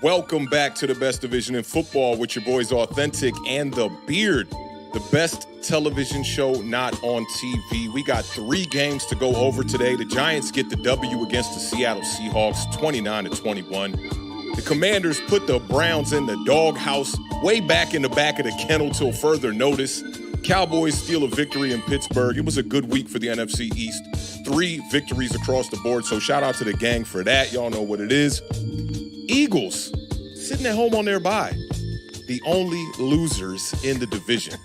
Welcome back to the best division in football with your boys Awthentik and The Beard, the best television show not on TV. We got 3 games to go over today. The Giants get the W against the Seattle Seahawks, 29-21. The Commanders put the Browns in the doghouse, way back in the back of the kennel till further notice. Cowboys steal a victory in Pittsburgh. It was a good week for the NFC East. 3 victories across the board, so shout out to the gang for that. Y'all know what it is. Eagles sitting at home on their bye. The only losers in the division.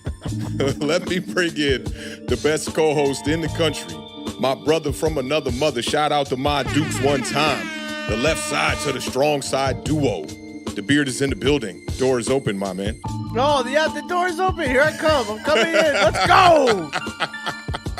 Let me bring in the best co-host in the country, my brother from another mother. Shout out to my Dukes one time. The left side to the strong side duo. The Beard is in the building. Door is open, my man. Oh, yeah, the door is open. Here I come. I'm coming in. Let's go.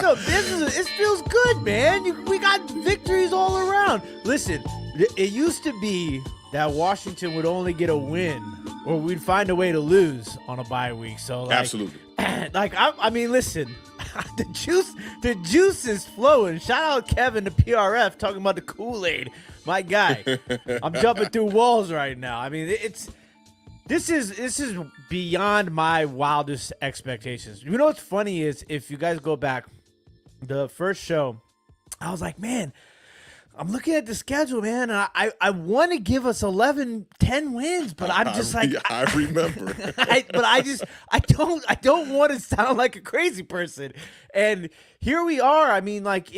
No, it feels good, man. We got victories all around. Listen, it used to be that Washington would only get a win or we'd find a way to lose on a bye week. So, Absolutely. I mean, listen, the juice is flowing. Shout out Kevin to PRF talking about the Kool-Aid. My guy, I'm jumping through walls right now. I mean, this is beyond my wildest expectations. You know what's funny is if you guys go back, the first show, I was like, man, I'm looking at the schedule, man, and I want to give us 11, 10 wins, but I'm just I remember. I don't want to sound like a crazy person. And here we are. I mean, like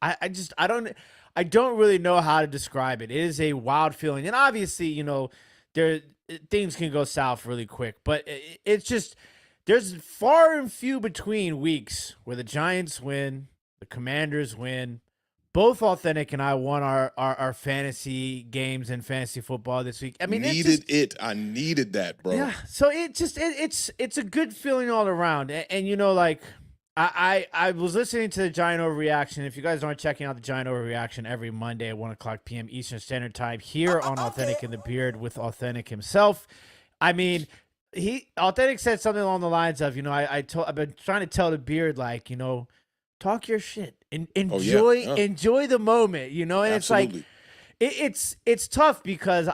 I don't really know how to describe it. It is a wild feeling. And obviously, you know, things can go south really quick, but it's just there's far and few between weeks where the Giants win, the Commanders win. Both Awthentik and I won our fantasy games and fantasy football this week. I mean, I needed that, bro. Yeah. So it's a good feeling all around. And you know, like I was listening to the Giant Overreaction. If you guys aren't checking out the Giant Overreaction every Monday at 1:00 p.m. Eastern Standard Time here on Awthentik and the Beard with Awthentik himself. I mean, Awthentik said something along the lines of, you know, I've been trying to tell the Beard, like, you know, talk your shit and enjoy the moment, you know? And Absolutely. it's like, it's tough because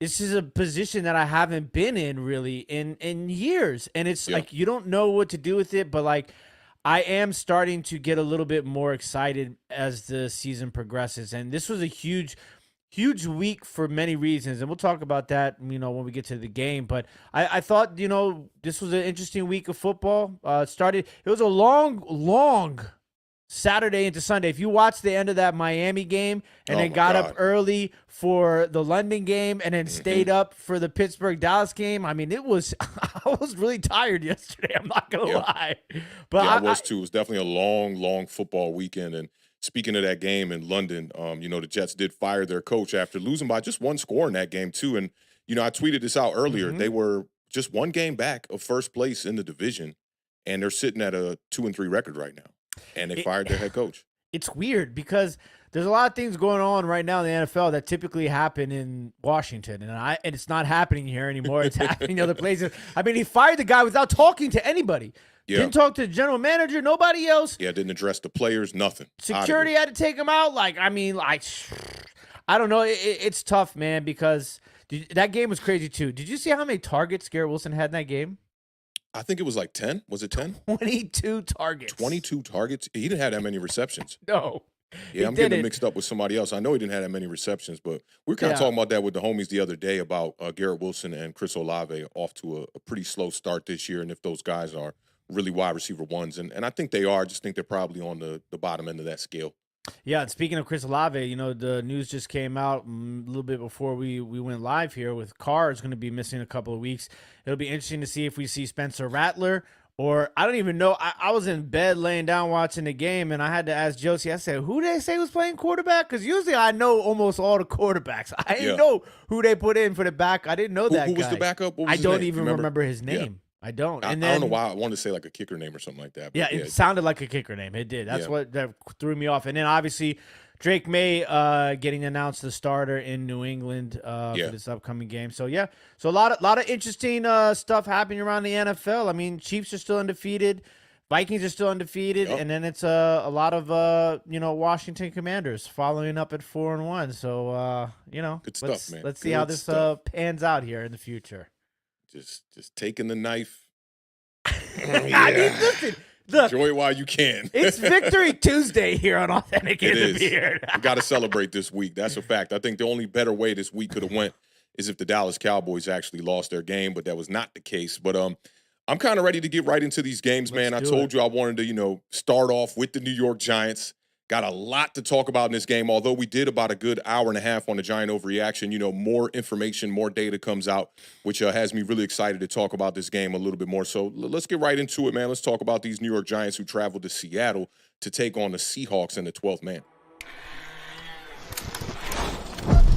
this is a position that I haven't been in really in years. And it's like, you don't know what to do with it, but like, I am starting to get a little bit more excited as the season progresses. And this was a huge week for many reasons. And we'll talk about that, you know, when we get to the game. But I thought, you know, this was an interesting week of football. It was a long Saturday into Sunday. If you watched the end of that Miami game and then got up early for the London game and then stayed up for the Pittsburgh-Dallas game, I mean, I was really tired yesterday. I'm not going to lie. But I was too. It was definitely a long football weekend. And speaking of that game in London, you know, the Jets did fire their coach after losing by just 1 score in that game too. And, you know, I tweeted this out earlier. They were just 1 game back of first place in the division, and they're sitting at a 2-3 record right now. And they fired their head coach. It's weird because there's a lot of things going on right now in the NFL that typically happen in Washington, and it's not happening here anymore. It's happening in other places. I mean, he fired the guy without talking to anybody. Yeah. Didn't talk to the general manager, nobody else. Yeah, didn't address the players, nothing. Security had to take him out. Like, I mean, like, I don't know. It's tough, man, because that game was crazy too. Did you see how many targets Garrett Wilson had in that game? I think it was like 10. Was it 10? 22 targets. 22 targets? He didn't have that many receptions. No. Yeah, I'm getting it mixed up with somebody else. I know he didn't have that many receptions, but we were kind of talking about that with the homies the other day about Garrett Wilson and Chris Olave off to a pretty slow start this year, and if those guys are really wide receiver ones. And I think they are. I just think they're probably on the bottom end of that scale. Yeah, and speaking of Chris Olave, you know, the news just came out a little bit before we went live here with Carr is going to be missing a couple of weeks. It'll be interesting to see if we see Spencer Rattler or I don't even know. I was in bed laying down watching the game, and I had to ask Josie, I said, who did they say was playing quarterback? Because usually I know almost all the quarterbacks. I didn't know who they put in for the back. I didn't know that guy. Who was the backup? What was I his don't name? even remember his name. Yeah. I don't. I don't know why I wanted to say like a kicker name or something like that. Yeah, it sounded like a kicker name. It did. That's what that threw me off. And then obviously Drake May getting announced the starter in New England for this upcoming game. So so a lot of interesting stuff happening around the NFL. I mean, Chiefs are still undefeated. Vikings are still undefeated, Yep. and then it's a lot of Washington Commanders following up at 4-1. So Good stuff, man. let's see how Good this stuff. pans out here in the future. Just taking the knife. I mean, listen, look, Enjoy it while you can. it's Victory Tuesday here on Awthentik It in is. the Beard. We got to celebrate this week. That's a fact. I think the only better way this week could have went is if the Dallas Cowboys actually lost their game, but that was not the case. But I'm kind of ready to get right into these games, man. I told you I wanted to, start off with the New York Giants. Got a lot to talk about in this game, although we did about a good hour and a half on the Giant overreaction. More information, more data comes out, which has me really excited to talk about this game a little bit more. So let's get right into it, man. Let's talk about these New York Giants who traveled to Seattle to take on the Seahawks in the 12th man.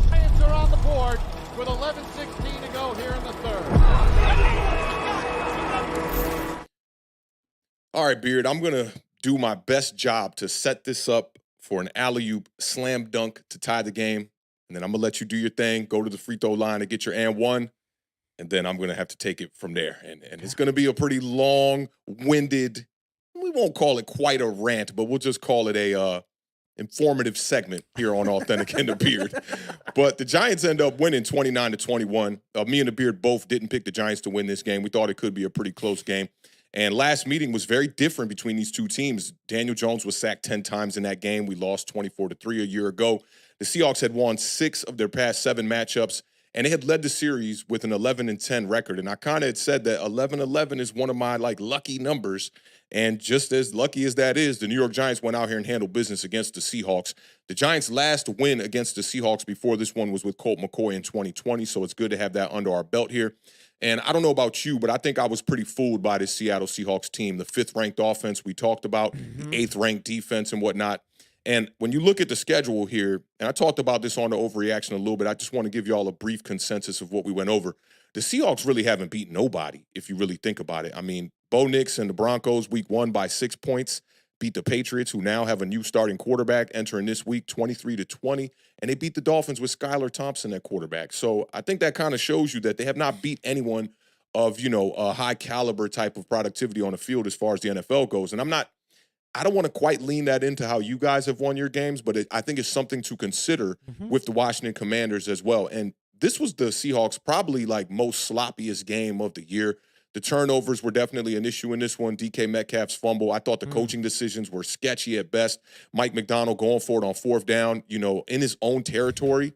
Giants are on the board with 11:16 to go here in the third. All right, Beard, I'm going to do my best job to set this up for an alley-oop slam dunk to tie the game. And then I'm going to let you do your thing, go to the free throw line and get your and one. And then I'm going to have to take it from there. And it's going to be a pretty long-winded, we won't call it quite a rant, but we'll just call it a informative segment here on Awthentik and the Beard. But the Giants end up winning 29-21. Me and the Beard both didn't pick the Giants to win this game. We thought it could be a pretty close game. And last meeting was very different between these two teams. Daniel Jones was sacked 10 times in that game. We lost 24-3 a year ago. The Seahawks had won 6 of their past 7 matchups, and they had led the series with an 11-10 record. And I kind of had said that 11-11 is one of my lucky numbers. And just as lucky as that is, the New York Giants went out here and handled business against the Seahawks. The Giants' last win against the Seahawks before this one was with Colt McCoy in 2020, so it's good to have that under our belt here. And I don't know about you, but I think I was pretty fooled by this Seattle Seahawks team. The 5th-ranked offense we talked about, the 8th-ranked defense and whatnot. And when you look at the schedule here, and I talked about this on the overreaction a little bit, I just want to give you all a brief consensus of what we went over. The Seahawks really haven't beat nobody, if you really think about it. I mean, Bo Nix and the Broncos week 1 by 6 points, beat the Patriots, who now have a new starting quarterback entering this week, 23-20, and they beat the Dolphins with Skylar Thompson at quarterback. So I think that kind of shows you that they have not beat anyone of, a high caliber type of productivity on the field as far as the NFL goes. And I don't want to quite lean that into how you guys have won your games, but I think it's something to consider with the Washington Commanders as well. And this was the Seahawks' probably most sloppiest game of the year. The turnovers were definitely an issue in this one. DK Metcalf's fumble. I thought the coaching decisions were sketchy at best. Mike McDonald going for it on 4th down, in his own territory.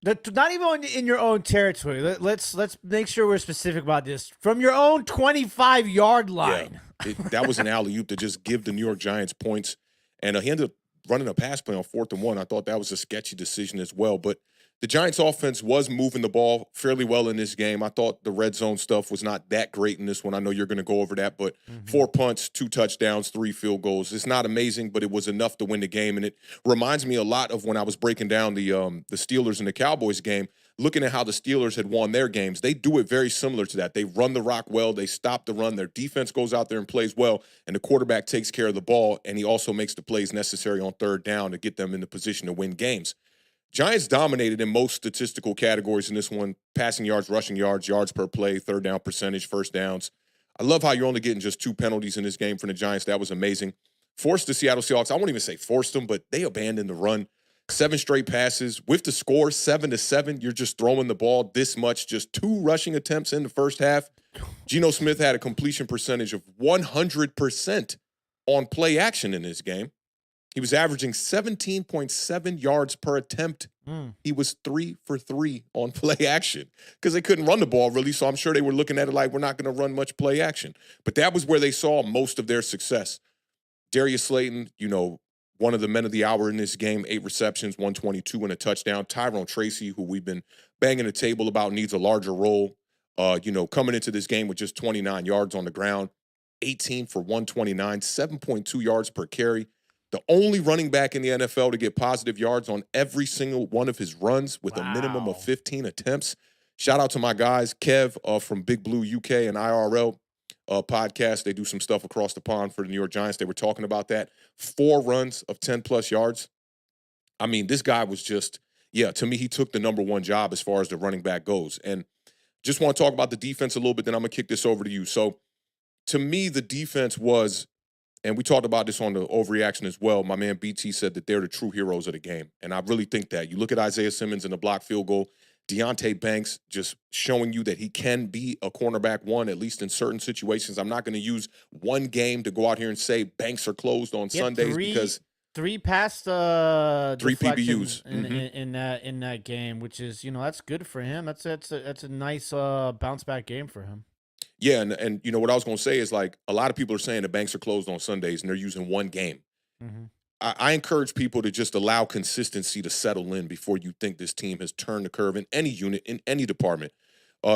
Not even in your own territory. Let's make sure we're specific about this. From your own 25-yard line. Yeah, that was an alley-oop to just give the New York Giants points. And he ended up running a pass play on 4th and 1. I thought that was a sketchy decision as well. But the Giants offense was moving the ball fairly well in this game. I thought the red zone stuff was not that great in this one. I know you're going to go over that, but 4 punts, 2 touchdowns, 3 field goals. It's not amazing, but it was enough to win the game. And it reminds me a lot of when I was breaking down the Steelers and the Cowboys game, looking at how the Steelers had won their games. They do it very similar to that. They run the rock well. They stop the run. Their defense goes out there and plays well, and the quarterback takes care of the ball, and he also makes the plays necessary on 3rd down to get them in the position to win games. Giants dominated in most statistical categories in this one: passing yards, rushing yards, yards per play, 3rd down percentage, 1st downs. I love how you're only getting just 2 penalties in this game from the Giants. That was amazing. Forced the Seattle Seahawks. I won't even say forced them, but they abandoned the run. 7 straight passes. With the score, 7-7, you're just throwing the ball this much. Just 2 rushing attempts in the first half. Geno Smith had a completion percentage of 100% on play action in this game. He was averaging 17.7 yards per attempt. He was 3 for 3 on play action because they couldn't run the ball really, so I'm sure they were looking at it like, we're not going to run much play action. But that was where they saw most of their success. Darius Slayton, one of the men of the hour in this game, 8 receptions, 122 and a touchdown. Tyrone Tracy, who we've been banging the table about, needs a larger role. Coming into this game with just 29 yards on the ground, 18 for 129, 7.2 yards per carry. The only running back in the NFL to get positive yards on every single one of his runs with a minimum of 15 attempts. Shout out to my guys, Kev from Big Blue UK and IRL podcast. They do some stuff across the pond for the New York Giants. They were talking about that. 4 runs of 10-plus yards. I mean, this guy was just, to me, he took the number 1 job as far as the running back goes. And just want to talk about the defense a little bit, then I'm going to kick this over to you. So, to me, the defense was And we talked about this on the overreaction as well. My man BT said that they're the true heroes of the game. And I really think that. You look at Isaiah Simmons in the block field goal, Deonte Banks just showing you that he can be a cornerback one, at least in certain situations. I'm not going to use one game to go out here and say Banks are closed on Sundays because three past three deflections PBUs in that game, which is, that's good for him. That's a nice bounce back game for him. Yeah, and what I was going to say is, like, a lot of people are saying the banks are closed on Sundays and they're using one game. Mm-hmm. I encourage people to just allow consistency to settle in before you think this team has turned the curve in any unit, in any department.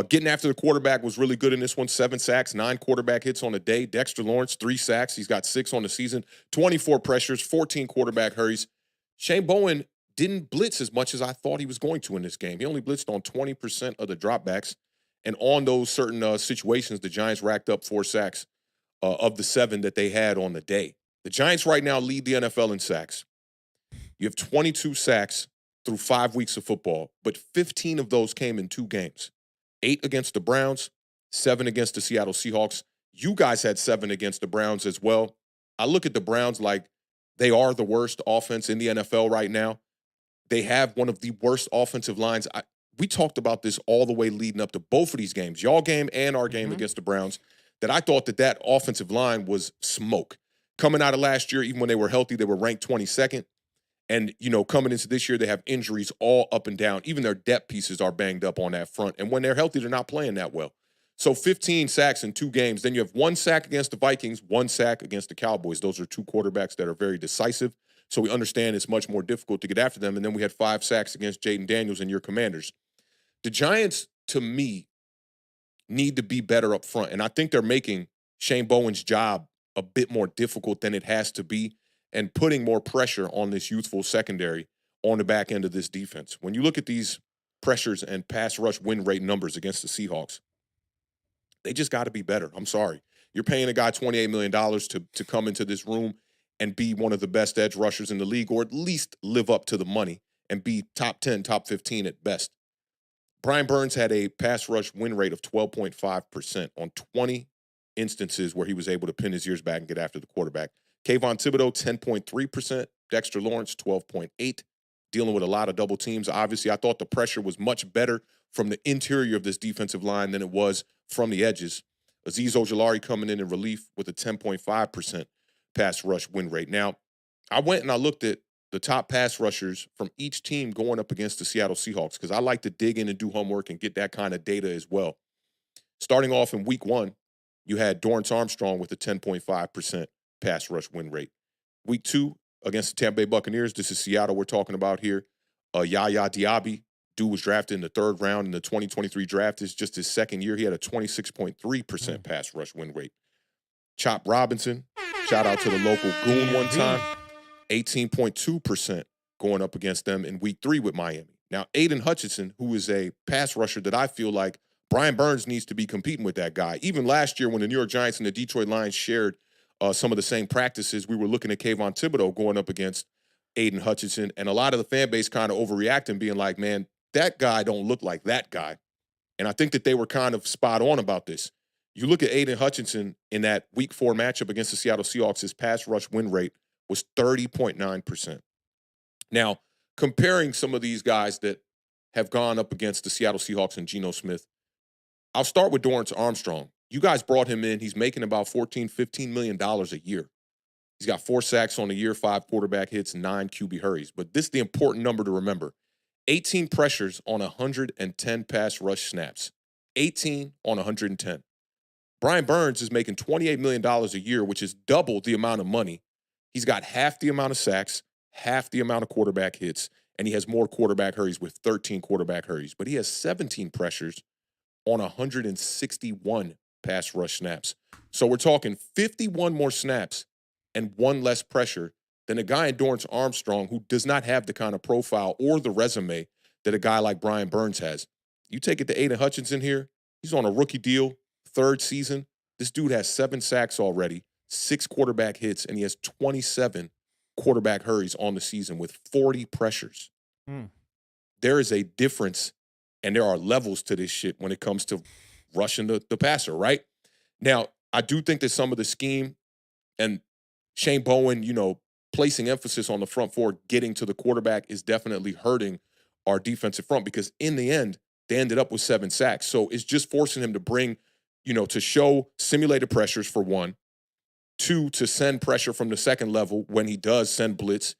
Getting after the quarterback was really good in this one. 7 sacks, 9 quarterback hits on the day. Dexter Lawrence, 3 sacks. He's got 6 on the season, 24 pressures, 14 quarterback hurries. Shane Bowen didn't blitz as much as I thought he was going to in this game. He only blitzed on 20% of the dropbacks. And on those certain situations, the Giants racked up 4 sacks of the 7 that they had on the day. The Giants right now lead the NFL in sacks. You have 22 sacks through 5 weeks of football, but 15 of those came in 2 games. 8 against the Browns, 7 against the Seattle Seahawks. You guys had 7 against the Browns as well. I look at the Browns like they are the worst offense in the NFL right now. They have one of the worst offensive lines. We talked about this all the way leading up to both of these games, y'all game and our game against the Browns, that I thought that offensive line was smoke. Coming out of last year, even when they were healthy, they were ranked 22nd. And, coming into this year, they have injuries all up and down. Even their depth pieces are banged up on that front. And when they're healthy, they're not playing that well. So 15 sacks in 2 games. Then you have 1 sack against the Vikings, 1 sack against the Cowboys. Those are 2 quarterbacks that are very decisive. So we understand it's much more difficult to get after them. And then we had 5 sacks against Jayden Daniels and your Commanders. The Giants, to me, need to be better up front. And I think they're making Shane Bowen's job a bit more difficult than it has to be and putting more pressure on this youthful secondary on the back end of this defense. When you look at these pressures and pass rush win rate numbers against the Seahawks, they just got to be better. I'm sorry. You're paying a guy $28 million to come into this room and be one of the best edge rushers in the league, or at least live up to the money and be top 10, top 15 at best. Brian Burns had a pass rush win rate of 12.5% on 20 instances where he was able to pin his ears back and get after the quarterback. Kayvon Thibodeau, 10.3%. Dexter Lawrence, 12.8%. Dealing with a lot of double teams. Obviously, I thought the pressure was much better from the interior of this defensive line than it was from the edges. Azeez Ojulari coming in relief with a 10.5% pass rush win rate. Now, I went and I looked at the top pass rushers from each team going up against the Seattle Seahawks because I like to dig in and do homework and get that kind of data as well. Starting off in week 1, you had Dorrance Armstrong with a 10.5% pass rush win rate. Week 2, against the Tampa Bay Buccaneers, this is Seattle we're talking about here. Yaya Diaby, dude was drafted in the 3rd round in the 2023 draft. It's just his 2nd year. He had a 26.3% pass rush win rate. Chop Robinson, shout out to the local goon one time, 18.2% going up against them in week 3 with Miami. Now, Aiden Hutchinson, who is a pass rusher that I feel like Brian Burns needs to be competing with that guy. Even last year when the New York Giants and the Detroit Lions shared some of the same practices, we were looking at Kayvon Thibodeau going up against Aiden Hutchinson, and a lot of the fan base kind of overreacting, being like, man, that guy don't look like that guy. And I think that they were kind of spot on about this. You look at Aiden Hutchinson in that week 4 matchup against the Seattle Seahawks, his pass rush win rate was 30.9%. Now, comparing some of these guys that have gone up against the Seattle Seahawks and Geno Smith, I'll start with Dorrance Armstrong. You guys brought him in. He's making about $15 million a year. He's got 4 sacks on the year, 5 quarterback hits, 9 QB hurries. But this is the important number to remember. 18 pressures on 110 pass rush snaps. 18 on 110. Brian Burns is making $28 million a year, which is double the amount of money. He's got half the amount of sacks, half the amount of quarterback hits, and he has more quarterback hurries with 13 quarterback hurries. But he has 17 pressures on 161 pass rush snaps. So we're talking 51 more snaps and 1 less pressure than a guy in Dorrance Armstrong who does not have the kind of profile or the resume that a guy like Brian Burns has. You take it to Aiden Hutchinson here. He's on a rookie deal, 3rd season. This dude has 7 sacks already, 6 quarterback hits, and he has 27 quarterback hurries on the season with 40 pressures. There is a difference, and there are levels to this shit when it comes to rushing the passer, right? Now, I do think that some of the scheme and Shane Bowen, placing emphasis on the front four, getting to the quarterback is definitely hurting our defensive front because in the end, they ended up with 7 sacks. So it's just forcing him to bring, to show simulated pressures for one, 2, to send pressure from the second level when he does send blitz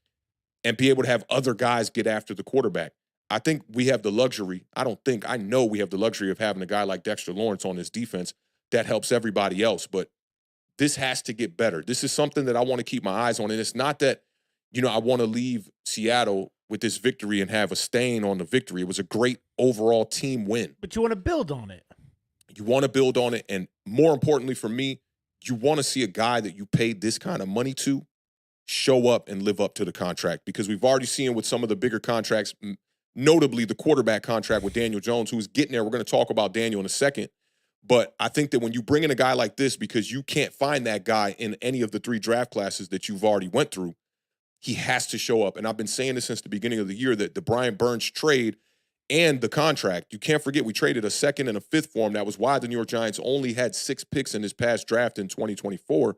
and be able to have other guys get after the quarterback. I think we have the luxury. I know we have the luxury of having a guy like Dexter Lawrence on this defense that helps everybody else. But this has to get better. This is something that I want to keep my eyes on. And it's not that, I want to leave Seattle with this victory and have a stain on the victory. It was a great overall team win. But you want to build on it. You want to build on it. And more importantly for me, you want to see a guy that you paid this kind of money to show up and live up to the contract. Because we've already seen with some of the bigger contracts, notably the quarterback contract with Daniel Jones, who's getting there. We're going to talk about Daniel in a second. But I think that when you bring in a guy like this, because you can't find that guy in any of the 3 draft classes that you've already went through, he has to show up. And I've been saying this since the beginning of the year that the Brian Burns trade and the contract, you can't forget we traded a 2nd and a 5th for him. That was why the New York Giants only had 6 picks in this past draft in 2024.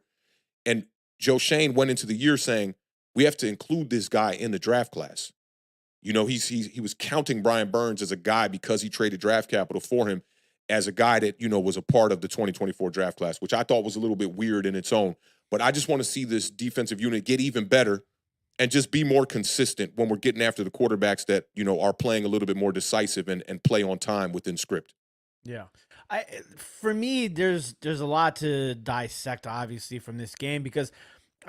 And Joe Shane went into the year saying, we have to include this guy in the draft class. He was counting Brian Burns as a guy because he traded draft capital for him as a guy that, was a part of the 2024 draft class, which I thought was a little bit weird in its own. But I just want to see this defensive unit get even better and just be more consistent when we're getting after the quarterbacks that, are playing a little bit more decisive and play on time within script. Yeah. For me, there's a lot to dissect, obviously, from this game because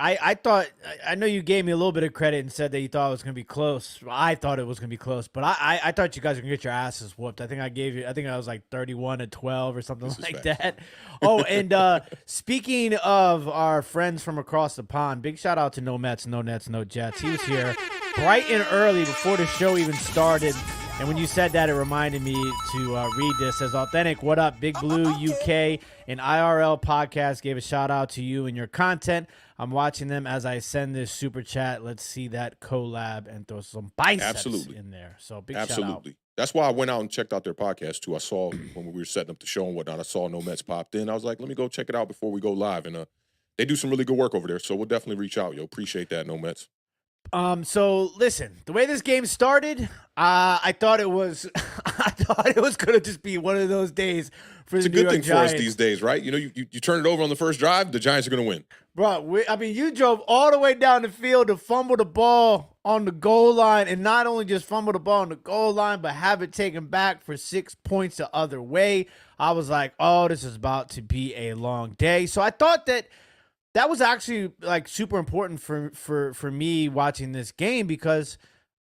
I thought, I know you gave me a little bit of credit and said that you thought it was going to be close. I thought it was going to be close, but I thought you guys were going to get your asses whooped. I think I was like 31-12 or something like that. Oh, and speaking of our friends from across the pond, big shout out to No Mets, No Nets, No Jets. He was here bright and early before the show even started. And when you said that, it reminded me to read this. As Awthentik, what up? Big Blue UK and IRL podcast gave a shout out to you and your content. I'm watching them as I send this super chat. Let's see that collab and throw some biceps in there. So big shout out. That's why I went out and checked out their podcast too. I saw when we were setting up the show and whatnot, I saw No Mets popped in. I was like, let me go check it out before we go live. And they do some really good work over there. So we'll definitely reach out. Appreciate that, No Mets. So listen, the way this game started, I thought it was going to just be one of those days for the New York Giants. It's a good thing for us these days, right? You turn it over on the first drive, the Giants are going to win. Bro, you drove all the way down the field to fumble the ball on the goal line, and not only just fumble the ball on the goal line, but have it taken back for 6 points the other way. I was like, oh, this is about to be a long day. So I thought that was actually like super important for me watching this game because,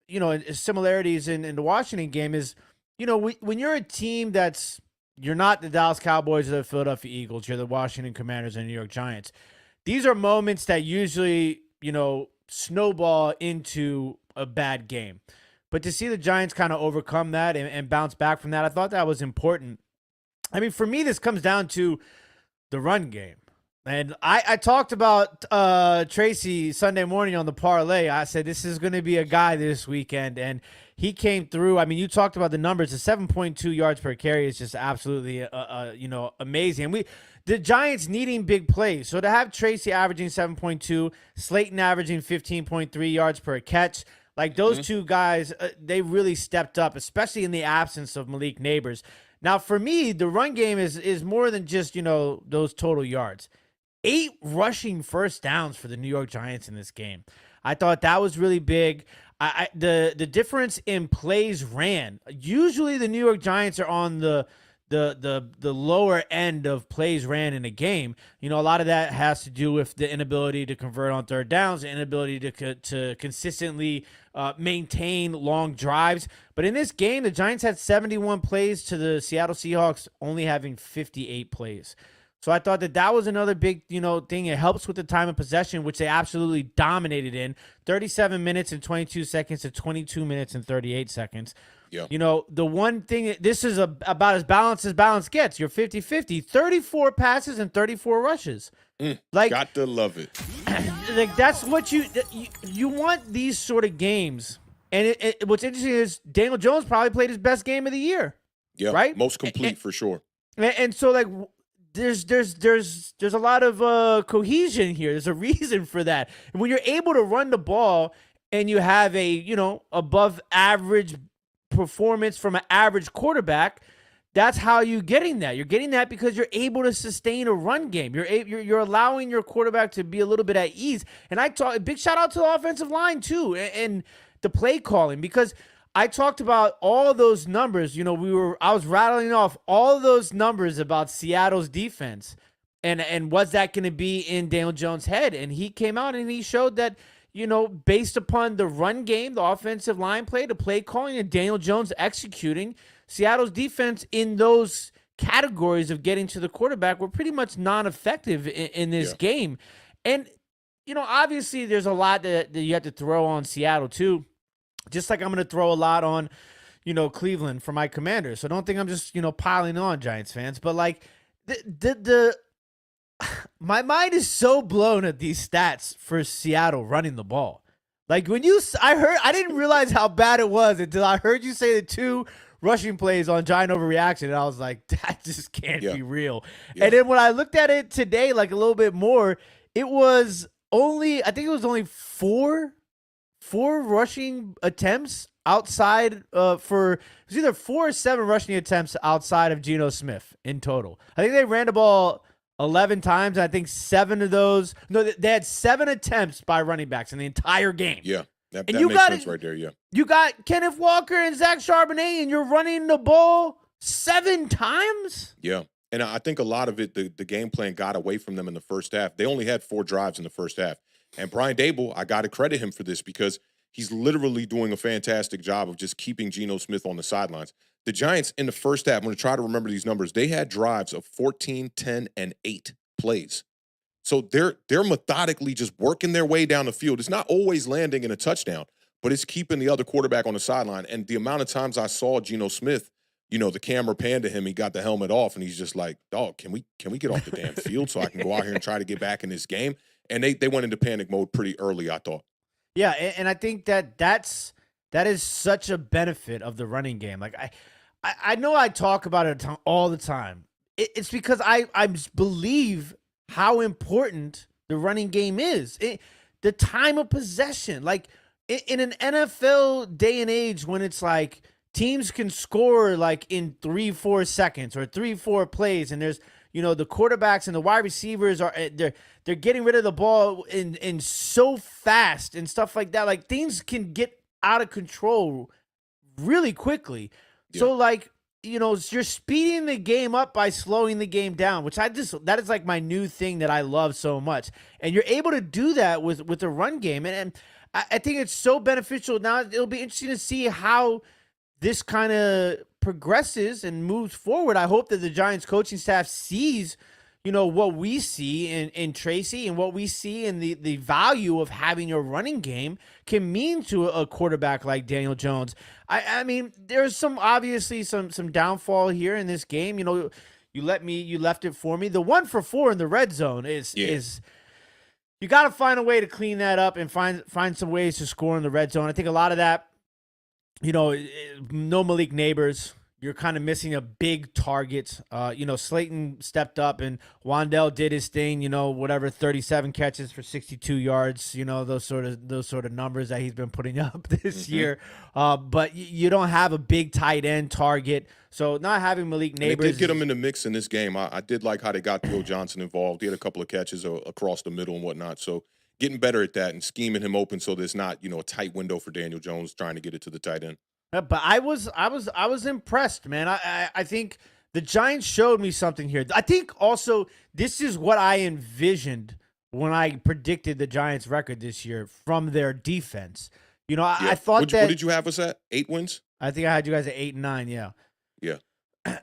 similarities in the Washington game is, when you're a team you're not the Dallas Cowboys or the Philadelphia Eagles, you're the Washington Commanders and New York Giants. These are moments that usually, snowball into a bad game. But to see the Giants kind of overcome that and bounce back from that, I thought that was important. I mean, for me, this comes down to the run game. And I talked about Tracy Sunday morning on the parlay. I said, this is going to be a guy this weekend. And he came through. I mean, you talked about the numbers. The 7.2 yards per carry is just absolutely, amazing. And the Giants needing big plays. So to have Tracy averaging 7.2, Slayton averaging 15.3 yards per catch, like those two guys, they really stepped up, especially in the absence of Malik Neighbors. Now, for me, the run game is more than just, those total yards. 8 rushing first downs for the New York Giants in this game. I thought that was really big. The difference in plays ran. Usually the New York Giants are on the lower end of plays ran in a game. A lot of that has to do with the inability to convert on third downs, the inability to consistently maintain long drives. But in this game, the Giants had 71 plays to the Seattle Seahawks only having 58 plays. So I thought that was another big, thing. It helps with the time of possession, which they absolutely dominated in 37 minutes and 22 seconds to 22 minutes and 38 seconds. Yeah. The one thing, this is about as balance gets. You're 50-50, 34 passes and 34 rushes. Got to love it. Like that's what you want these sort of games. And what's interesting is Daniel Jones probably played his best game of the year. Yeah. Right. Most complete for sure. And so like there's a lot of cohesion here. There's a reason for that. And when you're able to run the ball and you have a above average performance from an average quarterback, that's how you're getting that. You're getting that because you're able to sustain a run game. You're allowing your quarterback to be a little bit at ease. And big shout out to the offensive line too, and the play calling, because I talked about all those numbers. I was rattling off all those numbers about Seattle's defense, and was that going to be in Daniel Jones' head? And he came out and he showed that, based upon the run game, the offensive line play, the play calling, and Daniel Jones executing, Seattle's defense in those categories of getting to the quarterback were pretty much non-effective in this game. And, obviously there's a lot that you have to throw on Seattle too. Just like I'm going to throw a lot on, Cleveland for my Commanders. So don't think I'm just, piling on, Giants fans. But like my mind is so blown at these stats for Seattle running the ball. Like I didn't realize how bad it was until I heard you say the 2 rushing plays on Giant overreaction, and I was like, that just can't be real. Yeah. And then when I looked at it today, like a little bit more, I think it was only 4 rushing attempts outside it was either 4 or 7 rushing attempts outside of Geno Smith in total. I think they ran the ball 11 times, and I think 7 of those, they had 7 attempts by running backs in the entire game. Yeah, that makes sense right there, yeah. You got Kenneth Walker and Zach Charbonnet, and you're running the ball 7 times? Yeah, and I think a lot of it, the game plan got away from them in the first half. They only had 4 drives in the first half. And Brian Daboll, I got to credit him for this because he's literally doing a fantastic job of just keeping Geno Smith on the sidelines. The Giants in the first half, I'm going to try to remember these numbers, they had drives of 14, 10, and 8 plays. So they're methodically just working their way down the field. It's not always landing in a touchdown, but it's keeping the other quarterback on the sideline. And the amount of times I saw Geno Smith, the camera panned to him, he got the helmet off, and he's just like, dog, can we get off the damn field so I can go out here and try to get back in this game? And they went into panic mode pretty early, I thought. Yeah, and I think that is such a benefit of the running game. Like I know I talk about it all the time. It's because I believe how important the running game is. The time of possession. Like in an NFL day and age when it's like teams can score like in 3-4 seconds or 3-4 plays, and there's the quarterbacks and the wide receivers they're getting rid of the ball in so fast and stuff like that. Like things can get out of control really quickly. Yeah. So like, you're speeding the game up by slowing the game down, which that is like my new thing that I love so much. And you're able to do that with the run game. And I think it's so beneficial. Now it'll be interesting to see how this kind of progresses and moves forward. I hope that the Giants coaching staff sees, what we see in Tracy and what we see in the value of having your running game can mean to a quarterback like Daniel Jones. I mean, there's obviously some downfall here in this game. You left it for me. The 1 for 4 in the red zone is you got to find a way to clean that up and find some ways to score in the red zone. I think a lot of that, no Malik Neighbors. You're kind of missing a big target. Slayton stepped up and Wandell did his thing, 37 catches for 62 yards, those sort of numbers that he's been putting up this year. But you don't have a big tight end target. So not having Malik Neighbors. They did get him in the mix in this game. I did like how they got Theo Johnson involved. He had a couple of catches across the middle and whatnot. So getting better at that and scheming him open so there's not, a tight window for Daniel Jones trying to get it to the tight end. But I was impressed, man. I think the Giants showed me something here. I think also this is what I envisioned when I predicted the Giants' record this year from their defense. I thought what did you have us at? 8 wins? I think I had you guys at 8 and 9. Yeah. Yeah.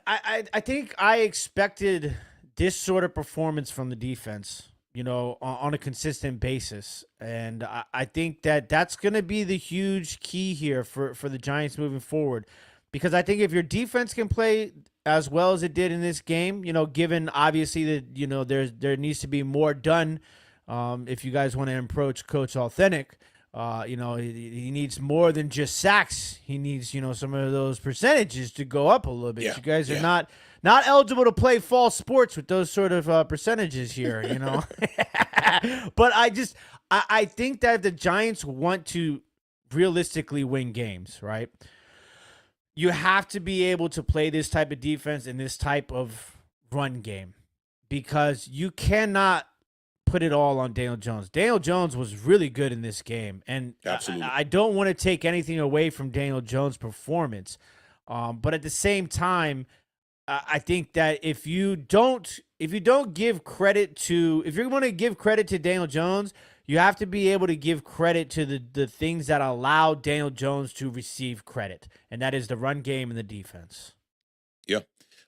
I think I expected this sort of performance from the defense, on a consistent basis. And I think that's going to be the huge key here for the Giants moving forward. Because I think if your defense can play as well as it did in this game, given obviously that, there needs to be more done. If you guys want to approach Coach Awthentik, he needs more than just sacks. He needs, some of those percentages to go up a little bit. Yeah, you guys are not eligible to play fall sports with those sort of percentages here, you know. But I think that the Giants want to realistically win games, right? You have to be able to play this type of defense and this type of run game because you cannot put it all on Daniel Jones. Daniel Jones was really good in this game, and Absolutely. I don't want to take anything away from Daniel Jones' performance, but at the same time, I think that if you don't give credit to, if you're going to give credit to Daniel Jones, you have to be able to give credit to the things that allow Daniel Jones to receive credit, and that is the run game and the defense. Yeah,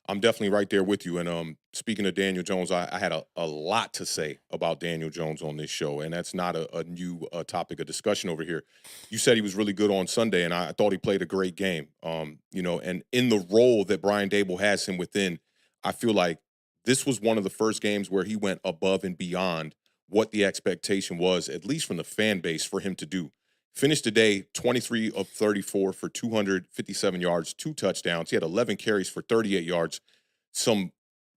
I'm definitely right there with you. And speaking of Daniel Jones, I had a lot to say about Daniel Jones on this show, and that's not a new topic of discussion over here. You said he was really good on Sunday, and I thought he played a great game. You know, and in the role that Brian Daboll has him within, I feel like this was one of the first games where he went above and beyond what the expectation was, at least from the fan base, for him to do. Finished the day 23 of 34 for 257 yards, 2 touchdowns. He had 11 carries for 38 yards. Some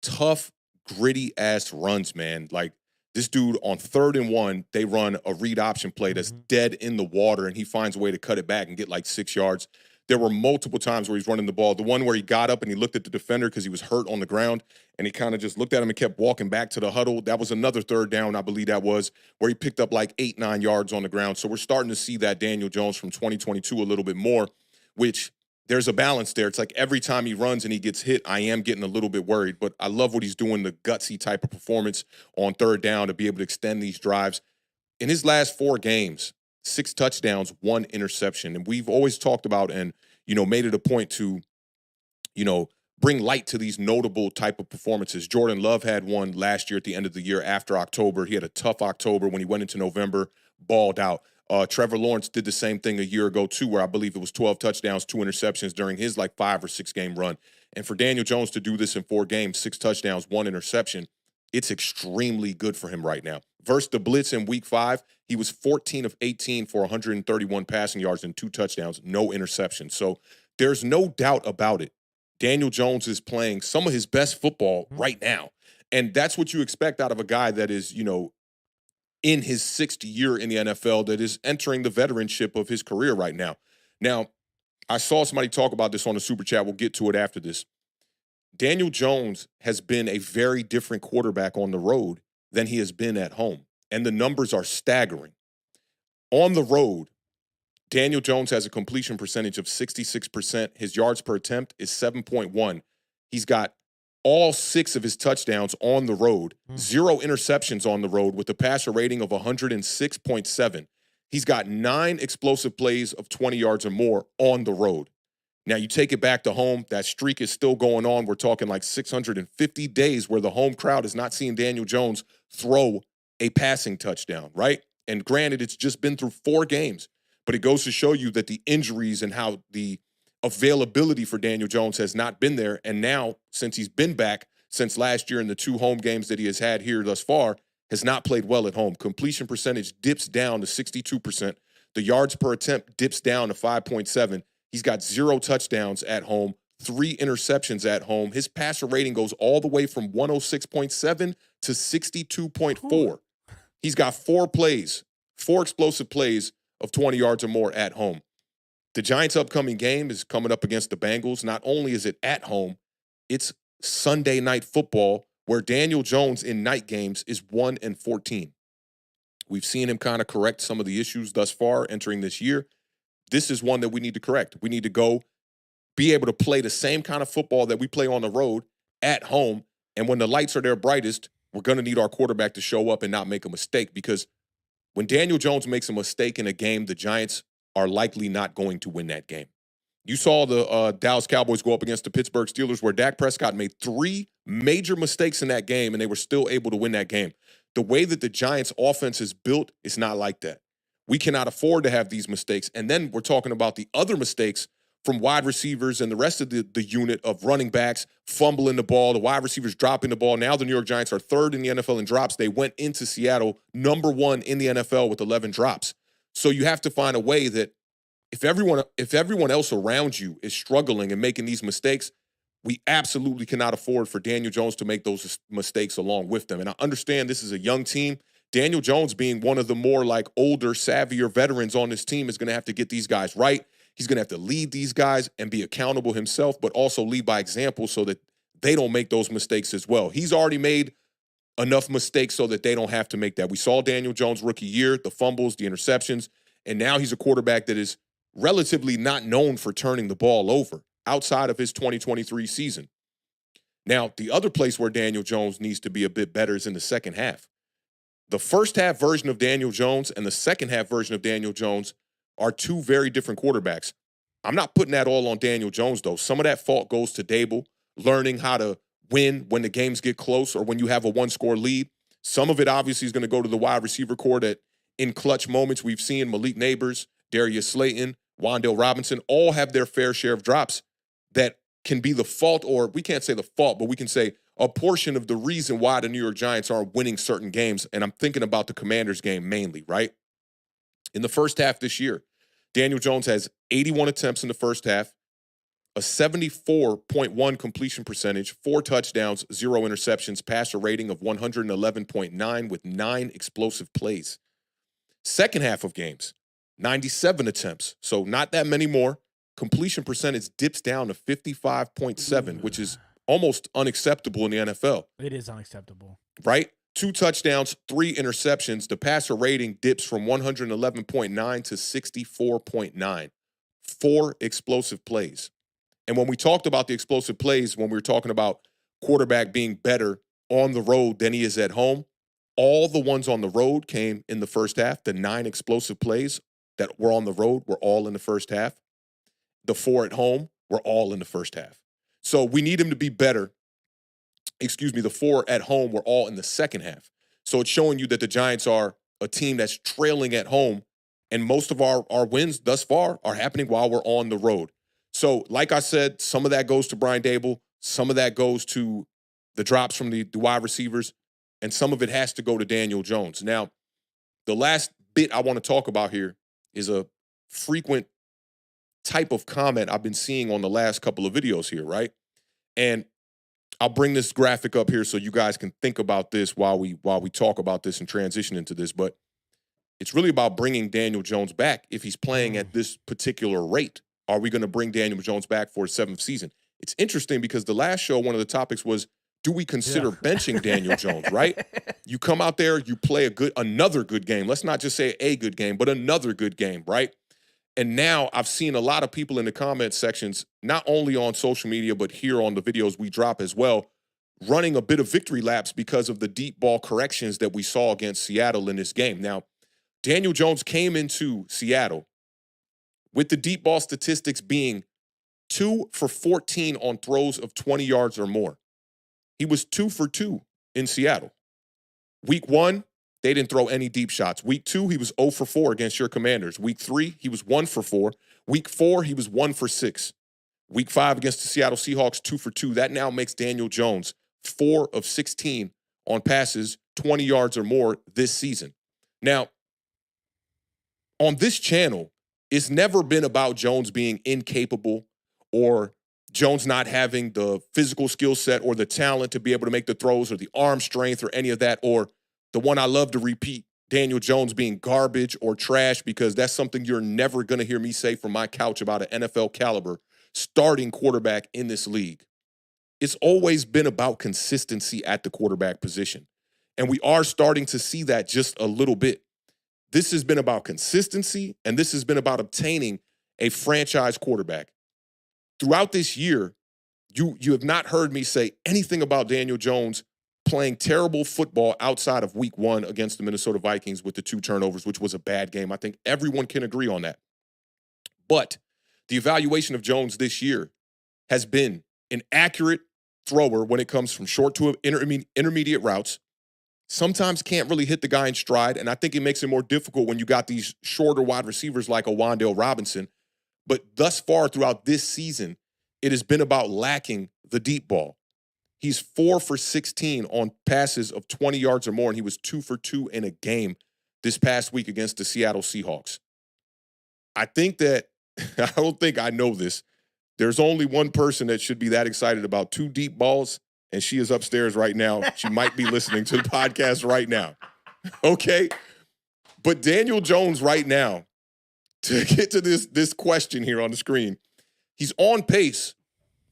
tough, gritty-ass runs, man. Like, this dude on 3rd and 1, they run a read option play that's dead in the water, and he finds a way to cut it back and get like 6 yards. There were multiple times where he's running the ball. The one where he got up and he looked at the defender because he was hurt on the ground, and he kind of just looked at him and kept walking back to the huddle. That was another 3rd down, I believe that was, where he picked up like 8-9 yards on the ground. So we're starting to see that Daniel Jones from 2022 a little bit more, which there's a balance there. It's like every time he runs and he gets hit, I am getting a little bit worried. But I love what he's doing, the gutsy type of performance on 3rd down to be able to extend these drives. In his last 4 games, 6 touchdowns, 1 interception. And we've always talked about and, you know, made it a point to, you know, bring light to these notable type of performances. Jordan Love had one last year at the end of the year after October. He had a tough October when he went into November, balled out. Trevor Lawrence did the same thing a year ago, too, where I believe it was 12 touchdowns, 2 interceptions during his like 5 or 6 game run. And for Daniel Jones to do this in 4 games, 6 touchdowns, 1 interception, it's extremely good for him right now. Versus the blitz in week 5, he was 14 of 18 for 131 passing yards and 2 touchdowns, no interceptions. So there's no doubt about it. Daniel Jones is playing some of his best football right now. And that's what you expect out of a guy that is, you know, in his 6th year in the NFL, that is entering the veteranship of his career right now. Now, I saw somebody talk about this on the Super Chat. We'll get to it after this. Daniel Jones has been a very different quarterback on the road than he has been at home. And the numbers are staggering. On the road, Daniel Jones has a completion percentage of 66%. His yards per attempt is 7.1. He's got all 6 of his touchdowns on the road, 0 interceptions on the road with a passer rating of 106.7. He's got 9 explosive plays of 20 yards or more on the road. Now, you take it back to home, that streak is still going on. We're talking like 650 days where the home crowd is not seeing Daniel Jones throw a passing touchdown, right? And granted, it's just been through 4 games, but it goes to show you that the injuries and how the availability for Daniel Jones has not been there. And now, since he's been back since last year in the 2 home games that he has had here thus far, has not played well at home. Completion percentage dips down to 62%. The yards per attempt dips down to 5.7. He's got 0 touchdowns at home, 3 interceptions at home. His passer rating goes all the way from 106.7 to 62.4. He's got 4 explosive plays of 20 yards or more at home. The Giants' upcoming game is coming up against the Bengals. Not only is it at home, it's Sunday Night Football, where Daniel Jones in night games is 1-14. We've seen him kind of correct some of the issues thus far entering this year. This is one that we need to correct. We need to go be able to play the same kind of football that we play on the road at home. And when the lights are their brightest, we're going to need our quarterback to show up and not make a mistake, because when Daniel Jones makes a mistake in a game, the Giants are likely not going to win that game. You saw the Dallas Cowboys go up against the Pittsburgh Steelers, where Dak Prescott made 3 major mistakes in that game, and they were still able to win that game. The way that the Giants' offense is built is not like that. We cannot afford to have these mistakes. And then we're talking about the other mistakes from wide receivers and the rest of the unit of running backs fumbling the ball, the wide receivers dropping the ball. Now the New York Giants are 3rd in the NFL in drops. They went into Seattle number 1 in the NFL with 11 drops. So you have to find a way that if everyone else around you is struggling and making these mistakes, we absolutely cannot afford for Daniel Jones to make those mistakes along with them. And I understand this is a young team. Daniel Jones, being one of the more like older, savvier veterans on this team, is going to have to get these guys right. He's going to have to lead these guys and be accountable himself, but also lead by example so that they don't make those mistakes as well. He's already made enough mistakes so that they don't have to make that. We saw Daniel Jones' rookie year, the fumbles, the interceptions, and now he's a quarterback that is relatively not known for turning the ball over outside of his 2023 season. Now, the other place where Daniel Jones needs to be a bit better is in the second half. The first half version of Daniel Jones and the second half version of Daniel Jones are two very different quarterbacks. I'm not putting that all on Daniel Jones, though. Some of that fault goes to Dable, learning how to win when the games get close or when you have a one-score lead. Some of it obviously is going to go to the wide receiver core that in clutch moments we've seen Malik Neighbors, Darius Slayton, Wan'Dale Robinson all have their fair share of drops that can be the fault, or we can't say the fault, but we can say a portion of the reason why the New York Giants aren't winning certain games. And I'm thinking about the Commanders game mainly, right? In the first half this year, Daniel Jones has 81 attempts in the first half, a 74.1 completion percentage, 4 touchdowns, 0 interceptions, passer rating of 111.9 with 9 explosive plays. Second half of games, 97 attempts, so not that many more. Completion percentage dips down to 55.7, which is almost unacceptable in the NFL. It is unacceptable. Right? 2 touchdowns, 3 interceptions. The passer rating dips from 111.9 to 64.9. 4 explosive plays. And when we talked about the explosive plays, when we were talking about quarterback being better on the road than he is at home, all the ones on the road came in the first half. The 9 explosive plays that were on the road were all in the first half. The 4 at home were all in the first half. So we need him to be better. The 4 at home were all in the second half. So it's showing you that the Giants are a team that's trailing at home, and most of our wins thus far are happening while we're on the road. So like I said, some of that goes to Brian Dable, some of that goes to the drops from the wide receivers, and some of it has to go to Daniel Jones. Now, the last bit I want to talk about here is a frequent type of comment I've been seeing on the last couple of videos here, right? And I'll bring this graphic up here so you guys can think about this while we talk about this and transition into this. But it's really about bringing Daniel Jones back if he's playing at this particular rate. Are we going to bring Daniel Jones back for his 7th season? It's interesting because the last show, one of the topics was, do we consider benching Daniel Jones, right? You come out there, you play another good game. Let's not just say a good game, but another good game, right? And now I've seen a lot of people in the comment sections, not only on social media, but here on the videos we drop as well, running a bit of victory laps because of the deep ball corrections that we saw against Seattle in this game. Now, Daniel Jones came into Seattle with the deep ball statistics being 2 for 14 on throws of 20 yards or more. He was 2 for 2 in Seattle. Week 1, they didn't throw any deep shots. Week 2, he was 0 for 4 against your Commanders. Week 3, he was 1 for 4. Week 4, he was 1 for 6. Week 5 against the Seattle Seahawks, 2 for 2. That now makes Daniel Jones 4 of 16 on passes, 20 yards or more this season. Now, on this channel, it's never been about Jones being incapable or Jones not having the physical skill set or the talent to be able to make the throws or the arm strength or any of that, or the one I love to repeat, Daniel Jones being garbage or trash, because that's something you're never going to hear me say from my couch about an NFL caliber starting quarterback in this league. It's always been about consistency at the quarterback position. And we are starting to see that just a little bit. This has been about consistency, and this has been about obtaining a franchise quarterback. Throughout this year, you have not heard me say anything about Daniel Jones playing terrible football outside of week 1 against the Minnesota Vikings with the 2 turnovers, which was a bad game. I think everyone can agree on that. But the evaluation of Jones this year has been an accurate thrower when it comes from short to intermediate routes. Sometimes can't really hit the guy in stride, and I think it makes it more difficult when you got these shorter wide receivers like a Wan'Dale Robinson. But thus far throughout this season, it has been about lacking the deep ball. He's 4 for 16 on passes of 20 yards or more, and he was 2 for 2 in a game this past week against the Seattle Seahawks. I think that, I don't think I know this, There's only one person that should be that excited about 2 deep balls, and she is upstairs right now. She might be listening to the podcast right now. Okay? But Daniel Jones right now, to get to this question here on the screen, he's on pace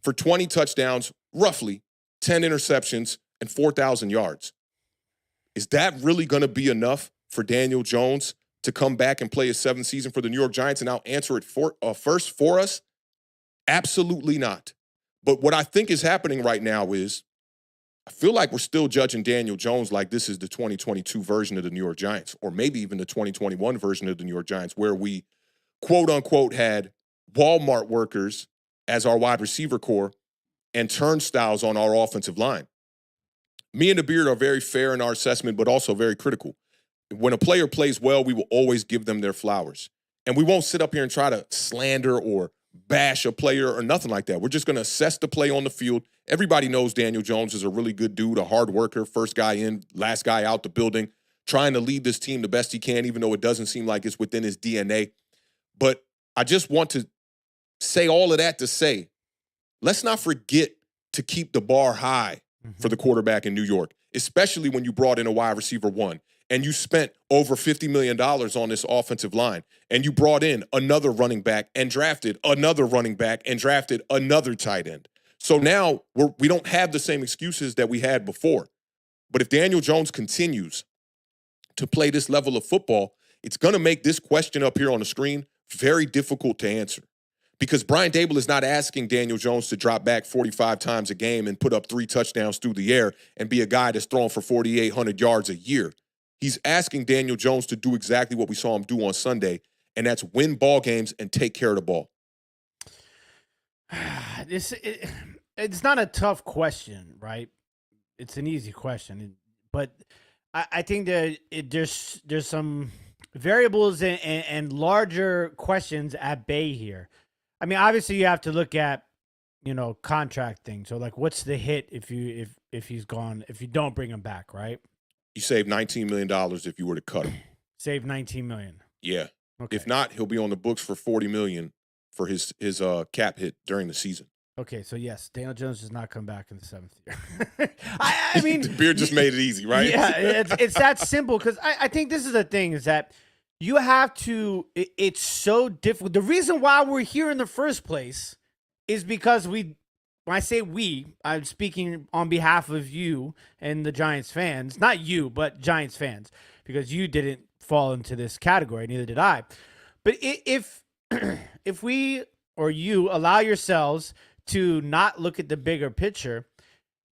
for 20 touchdowns, roughly 10 interceptions, and 4,000 yards. Is that really going to be enough for Daniel Jones to come back and play his 7th season for the New York Giants? And I'll answer it first for us. Absolutely not. But what I think is happening right now is I feel like we're still judging Daniel Jones like this is the 2022 version of the New York Giants, or maybe even the 2021 version of the New York Giants, where we, quote unquote, had Walmart workers as our wide receiver core and turnstiles on our offensive line. Me and the Beard are very fair in our assessment, but also very critical. When a player plays well, we will always give them their flowers. And we won't sit up here and try to slander or bash a player or nothing like that. We're just going to assess the play on the field. Everybody knows Daniel Jones is a really good dude, a hard worker, first guy in, last guy out the building, trying to lead this team the best he can, even though it doesn't seem like it's within his DNA. But I just want to say all of that to say, let's not forget to keep the bar high for the quarterback in New York, especially when you brought in a wide receiver 1 and you spent over $50 million on this offensive line and you brought in another running back and drafted another running back and drafted another tight end. So now we don't have the same excuses that we had before. But if Daniel Jones continues to play this level of football, it's going to make this question up here on the screen very difficult to answer. Because Brian Daboll is not asking Daniel Jones to drop back 45 times a game and put up 3 touchdowns through the air and be a guy that's throwing for 4,800 yards a year. He's asking Daniel Jones to do exactly what we saw him do on Sunday, and that's win ball games and take care of the ball. It's not a tough question, right? It's an easy question. But I think that there's some variables and larger questions at bay here. I mean, obviously you have to look at, contract things. So like, what's the hit if he's gone, if you don't bring him back, right? You save $19 million if you were to cut him. Save $19 million. Yeah. Okay. If not, he'll be on the books for $40 million for his cap hit during the season. Okay, so yes, Daniel Jones does not come back in the 7th year. I mean, the Beard just made it easy, right? Yeah, it's that simple because I think this is the thing is that you have to. It's so difficult. The reason why we're here in the first place is because when I say we, I'm speaking on behalf of you and the Giants fans. Not you, but Giants fans, because you didn't fall into this category, neither did I. But if we or you allow yourselves to not look at the bigger picture,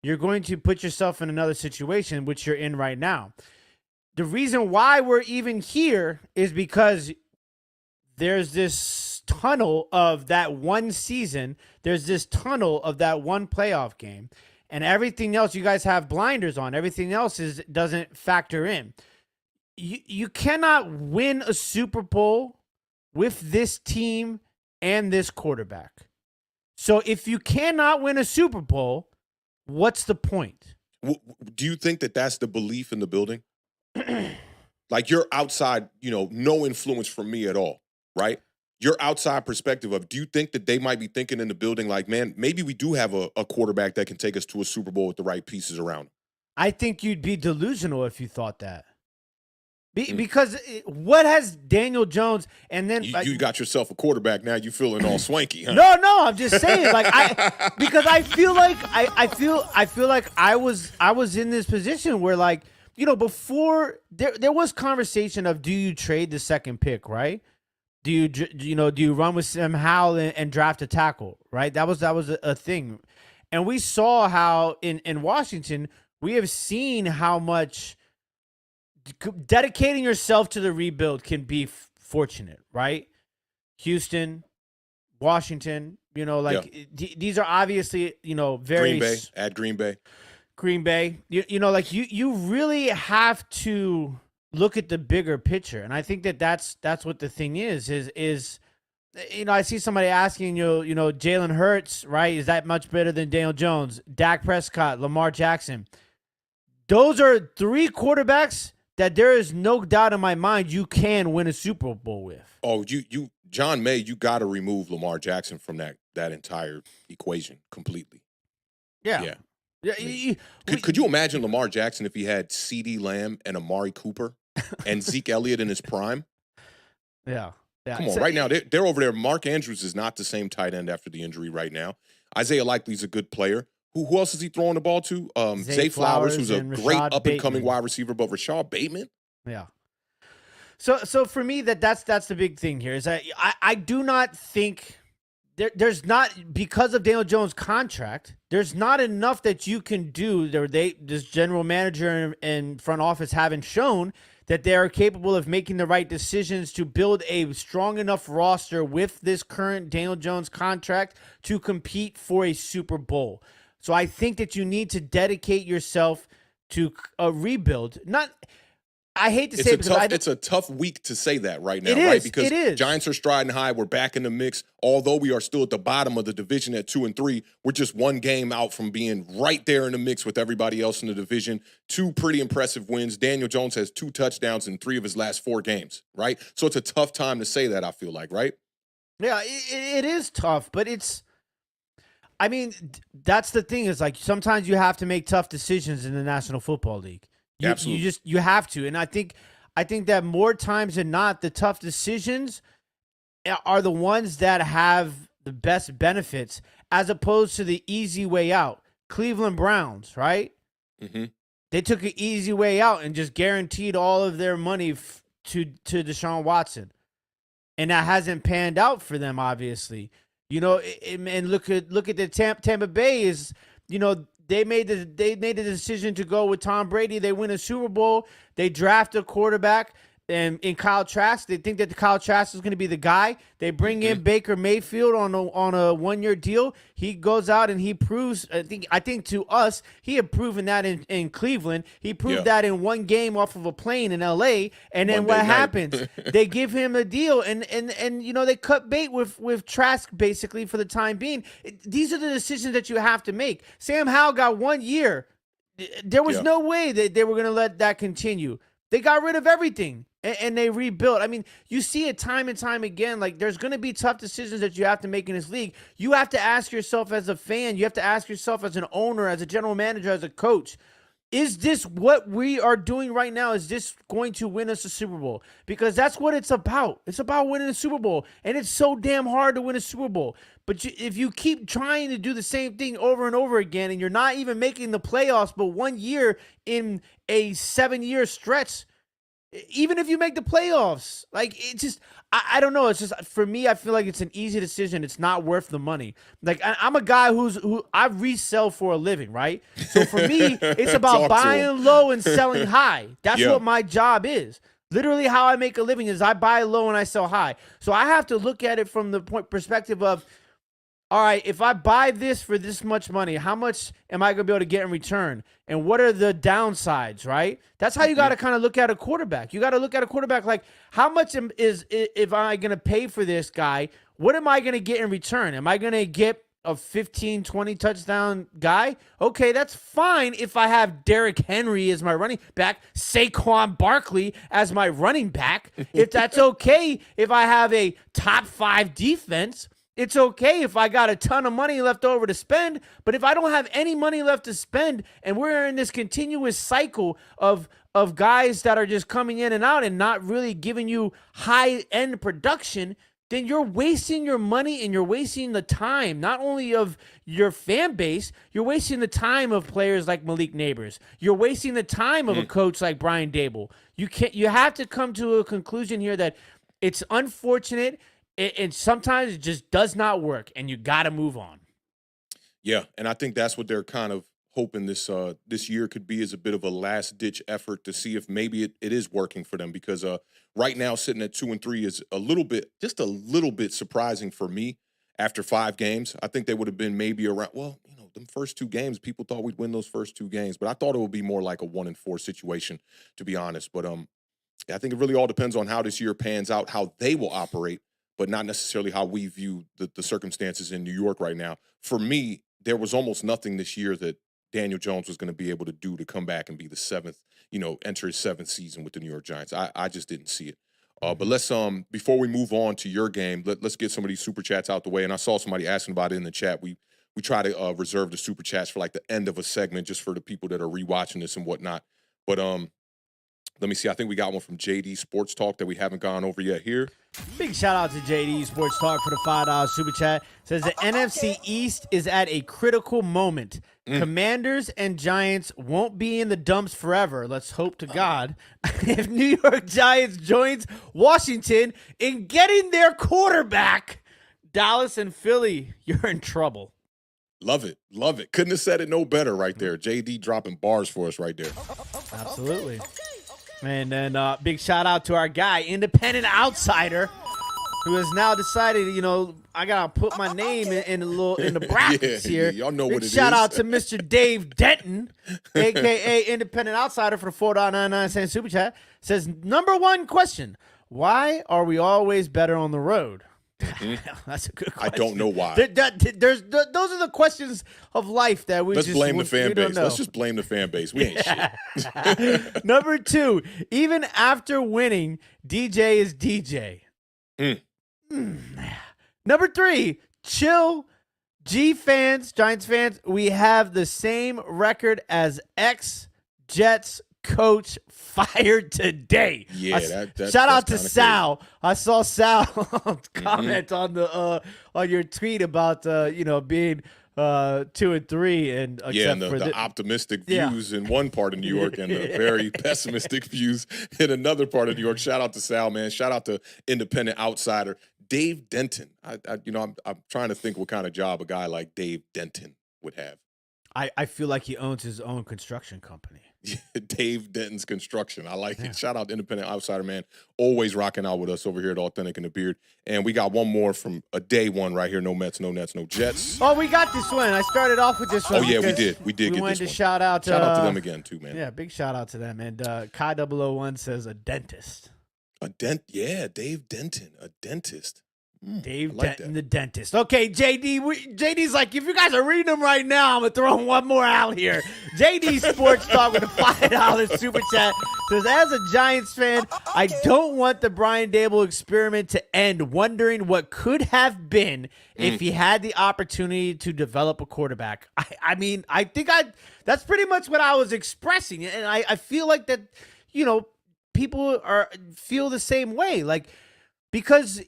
you're going to put yourself in another situation, which you're in right now. The reason why we're even here is because there's this tunnel of that one season. There's this tunnel of that one playoff game. And everything else you guys have blinders on. Everything else doesn't factor in. You cannot win a Super Bowl with this team and this quarterback. So if you cannot win a Super Bowl, what's the point? Do you think that that's the belief in the building? Like you're outside, no influence from me at all, right? Your outside perspective of, do you think that they might be thinking in the building like, man, maybe we do have a quarterback that can take us to a Super Bowl with the right pieces around him? I think you'd be delusional if you thought that. Because what has Daniel Jones and then you got yourself a quarterback now, you feeling all swanky, huh? No, I'm just saying because I feel like I was in this position where before there was conversation of, do you trade the second pick, right? Do you run with Sam Howell and draft a tackle, right? That was a thing. And we saw how in Washington, we have seen how much dedicating yourself to the rebuild can be fortunate, right? Houston, Washington, these are obviously, very Green Bay. Green Bay. You really have to look at the bigger picture. And I think that's what the thing is I see somebody asking Jalen Hurts, right? Is that much better than Daniel Jones? Dak Prescott, Lamar Jackson. Those are 3 quarterbacks that there is no doubt in my mind you can win a Super Bowl with. Oh, John May, you got to remove Lamar Jackson from that entire equation completely. Yeah. Yeah. Could you imagine Lamar Jackson if he had CeeDee Lamb and Amari Cooper and Zeke Elliott in his prime? Yeah. Come on, right now, they're over there. Mark Andrews is not the same tight end after the injury right now. Isaiah Likely's a good player. Who else is he throwing the ball to? Zay Flowers, who's a great up-and-coming wide receiver, but Rashad Bateman? Yeah. So for me, that's the big thing here is that I do not think there's not, because of Daniel Jones' contract, there's not enough that you can do. This general manager and front office haven't shown that they are capable of making the right decisions to build a strong enough roster with this current Daniel Jones contract to compete for a Super Bowl. So I think that you need to dedicate yourself to a rebuild. I hate to say it because it's a tough week to say that right now, it is, right? Because it is. Giants are striding high. We're back in the mix. Although we are still at the bottom of the division at 2-3, we're just one game out from being right there in the mix with everybody else in the division. 2 pretty impressive wins. Daniel Jones has 2 touchdowns in 3 of his last 4 games, right? So it's a tough time to say that, I feel like, right? Yeah, it is tough, but that's the thing is like sometimes you have to make tough decisions in the National Football League. Absolutely. You have to. And I think that more times than not, the tough decisions are the ones that have the best benefits as opposed to the easy way out. Cleveland Browns, right? Mm-hmm. They took an easy way out and just guaranteed all of their money to Deshaun Watson. And that hasn't panned out for them, obviously. And look at the Tampa Bay is, they made the decision to go with Tom Brady. They win a Super Bowl. They draft a quarterback and in Kyle Trask. They think that Kyle Trask is going to be the guy. They bring in Baker Mayfield on a 1-year deal. He goes out and he proves. I think to us, he had proven that in Cleveland. He proved that in 1 game off of a plane in L.A. And then what happens? They give him a deal and they cut bait with Trask basically for the time being. These are the decisions that you have to make. Sam Howell got 1 year. There was no way that they were going to let that continue. They got rid of everything and they rebuilt. I mean, you see it time and time again. Like, there's going to be tough decisions that you have to make in this league. You have to ask yourself as a fan, you have to ask yourself as an owner, as a general manager, as a coach, is this what we are doing right now? Is this going to win us a Super Bowl? Because that's what it's about. It's about winning a Super Bowl. And it's so damn hard to win a Super Bowl. But if you keep trying to do the same thing over and over again, and you're not even making the playoffs, but 1 year in a 7-year stretch, even if you make the playoffs, like, it's just, I don't know. It's just, for me, I feel like it's an easy decision. It's not worth the money. Like, I'm a guy who I resell for a living, right? So for me, it's about buying low and selling high. That's what my job is. Literally how I make a living is I buy low and I sell high. So I have to look at it from the perspective of, all right, if I buy this for this much money, how much am I going to be able to get in return? And what are the downsides, right? That's how you got to kind of look at a quarterback. You got to look at a quarterback like, how much if I going to pay for this guy? What am I going to get in return? Am I going to get a 15, 20 touchdown guy? Okay, that's fine if I have Derrick Henry as my running back, Saquon Barkley as my running back. If that's okay if I have a top 5 defense. It's okay if I got a ton of money left over to spend, but if I don't have any money left to spend and we're in this continuous cycle of guys that are just coming in and out and not really giving you high-end production, then you're wasting your money and you're wasting the time, not only of your fan base, you're wasting the time of players like Malik Neighbors. You're wasting the time of a coach like Brian Daboll. You have to come to a conclusion here that it's unfortunate. And sometimes it just does not work, and you got to move on. Yeah, and I think that's what they're kind of hoping this year could be, is a bit of a last-ditch effort to see if maybe it is working for them. Because right now, sitting at 2-3 is just a little bit surprising for me after 5 games. I think they would have been maybe around, them first 2 games, people thought we'd win those first 2 games. But I thought it would be more like a 1-4 situation, to be honest. But I think it really all depends on how this year pans out, how they will operate, but not necessarily how we view the circumstances in New York right now. For me, there was almost nothing this year that Daniel Jones was going to be able to do to come back and be the 7th, enter his 7th season with the New York Giants. I just didn't see it. But let's before we move on to your game, let's get some of these super chats out the way. And I saw somebody asking about it in the chat. We try to reserve the super chats for like the end of a segment, just for the people that are rewatching this and whatnot. But let me see. I think we got one from JD Sports Talk that we haven't gone over yet here. Big shout out to JD Sports Talk for the $5 super chat. Says the NFC East is at a critical moment. Commanders and Giants won't be in the dumps forever. Let's hope to God. If New York Giants joins Washington in getting their quarterback, Dallas and Philly, you're in trouble. Love it. Love it. Couldn't have said it no better right there. JD dropping bars for us right there. Absolutely. And then big shout out to our guy, Independent Outsider, who has now decided, I gotta put my name in the brackets here. Y'all know what it is. Shout out to Mr. Dave Denton, aka Independent Outsider, for the $4.99 super chat. Says, number one question: why are we always better on the road? That's a good question. I don't know why. Those are the questions of life that Let's blame the fan base. Let's just blame the fan base. We ain't shit. Number two, even after winning, DJ is DJ. Number three, chill. G fans, Giants fans, we have the same record as ex-Jets coach fired today. Yeah, shout out to Sal. Crazy. I saw Sal comment on your tweet about being 2-3 and the optimistic views in one part of New York and the very pessimistic views in another part of New York. Shout out to Sal, man. Shout out to Independent Outsider Dave Denton. I'm trying to think what kind of job a guy like Dave Denton would have. I feel like he owns his own construction company. Dave Denton's Construction. I like it. Shout out to Independent Outsider, man. Always rocking out with us over here at Awthentik and the Beard. And we got one more from a day one right here. No Mets, no Nets, no Jets. Oh, we got this one. I started off with this one. Oh, yeah, we did. We did get wanted this to one. Shout out to them again, too, man. Yeah, big shout out to them. And Kai001 says a dentist. Yeah, Dave Denton, a dentist. Dave Denton, the dentist. Okay, JD's like, if you guys are reading them right now, I'm going to throw one more out here. JD Sports Talk with a $5 super chat says, as a Giants fan, I don't want the Brian Daboll experiment to end wondering what could have been if he had the opportunity to develop a quarterback. I mean, I think that's pretty much what I was expressing. And I feel like that, people feel the same way. Like, because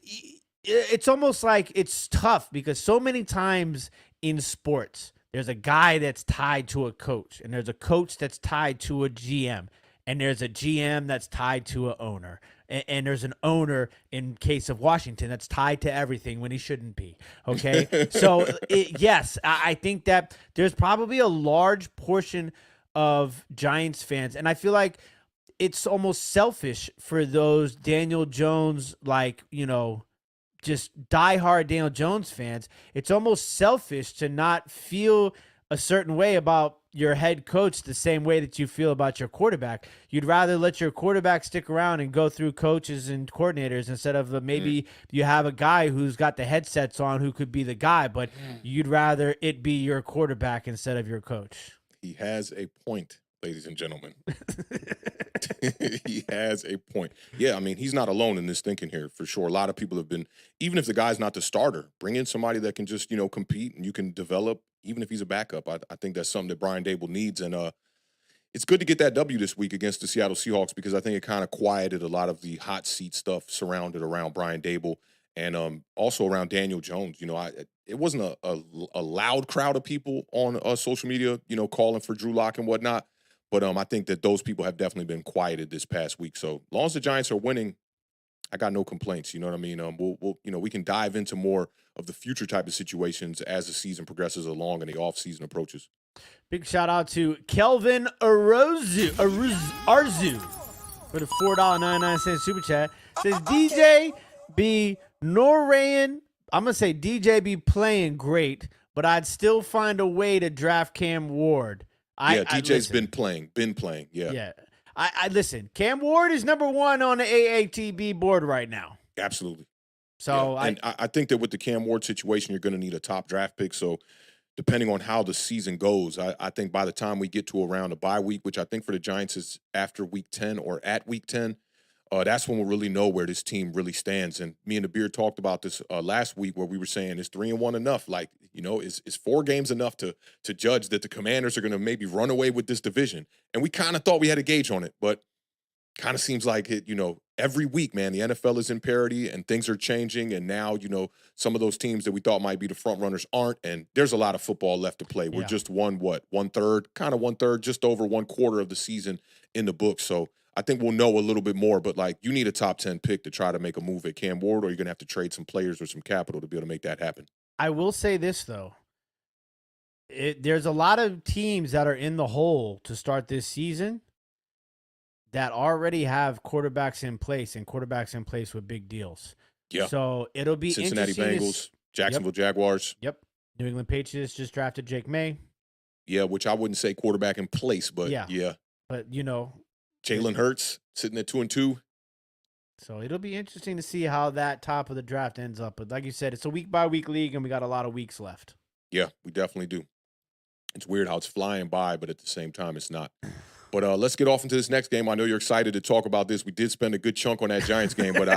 it's almost like it's tough because so many times in sports, there's a guy that's tied to a coach, and there's a coach that's tied to a GM, and there's a GM that's tied to an owner, and there's an owner in case of Washington that's tied to everything when he shouldn't be. Okay, so yes, I think that there's probably a large portion of Giants fans, and I feel like it's almost selfish for those Daniel Jones, just diehard Daniel Jones fans. It's almost selfish to not feel a certain way about your head coach the same way that you feel about your quarterback. You'd rather let your quarterback stick around and go through coaches and coordinators instead of maybe you have a guy who's got the headsets on who could be the guy, but you'd rather it be your quarterback instead of your coach. He has a point, ladies and gentlemen. He has a point. Yeah, I mean, he's not alone in this thinking here, for sure. A lot of people have been, even if the guy's not the starter, bring in somebody that can just, compete and you can develop, even if he's a backup. I think that's something that Brian Daboll needs. And it's good to get that W this week against the Seattle Seahawks because I think it kind of quieted a lot of the hot seat stuff surrounded around Brian Daboll and also around Daniel Jones. It wasn't a loud crowd of people on social media, calling for Drew Lock and whatnot. But I think that those people have definitely been quieted this past week. So as long as the Giants are winning, I got no complaints. You know what I mean? We can dive into more of the future type of situations as the season progresses along and the offseason approaches. Big shout out to Kelvin Arzu for the $4.99 super chat. Says DJ be Norayan. I'm gonna say DJ be playing great, but I'd still find a way to draft Cam Ward. DJ's been playing. Yeah. Yeah. I listen. Cam Ward is number one on the AATB board right now. Absolutely. So I think that with the Cam Ward situation, you're going to need a top draft pick. So depending on how the season goes, I think by the time we get to around a bye week, which I think for the Giants is after week 10 or at week 10, that's when we'll really know where this team really stands. And me and the Beard talked about this last week, where we were saying, is 3-1 enough? Like, is 4 games enough to judge that the Commanders are going to maybe run away with this division? And we kind of thought we had a gauge on it, but kind of seems like it, every week, man, the NFL is in parity and things are changing. And now, some of those teams that we thought might be the front runners aren't. And there's a lot of football left to play. We're just one-third, just over 1/4 of the season in the book. So I think we'll know a little bit more, but you need a top 10 pick to try to make a move at Cam Ward, or you're going to have to trade some players or some capital to be able to make that happen. I will say this, though. There's a lot of teams that are in the hole to start this season that already have quarterbacks in place, and quarterbacks in place with big deals. Yeah. So it'll be Cincinnati Bengals, Jacksonville Jaguars. Yep. New England Patriots just drafted Jake May. Yeah, which I wouldn't say quarterback in place, but yeah. But, Jalen Hurts sitting at 2-2. So it'll be interesting to see how that top of the draft ends up. But like you said, it's a week-by-week league, and we got a lot of weeks left. Yeah, we definitely do. It's weird how it's flying by, but at the same time, it's not. But let's get off into this next game. I know you're excited to talk about this. We did spend a good chunk on that Giants game, but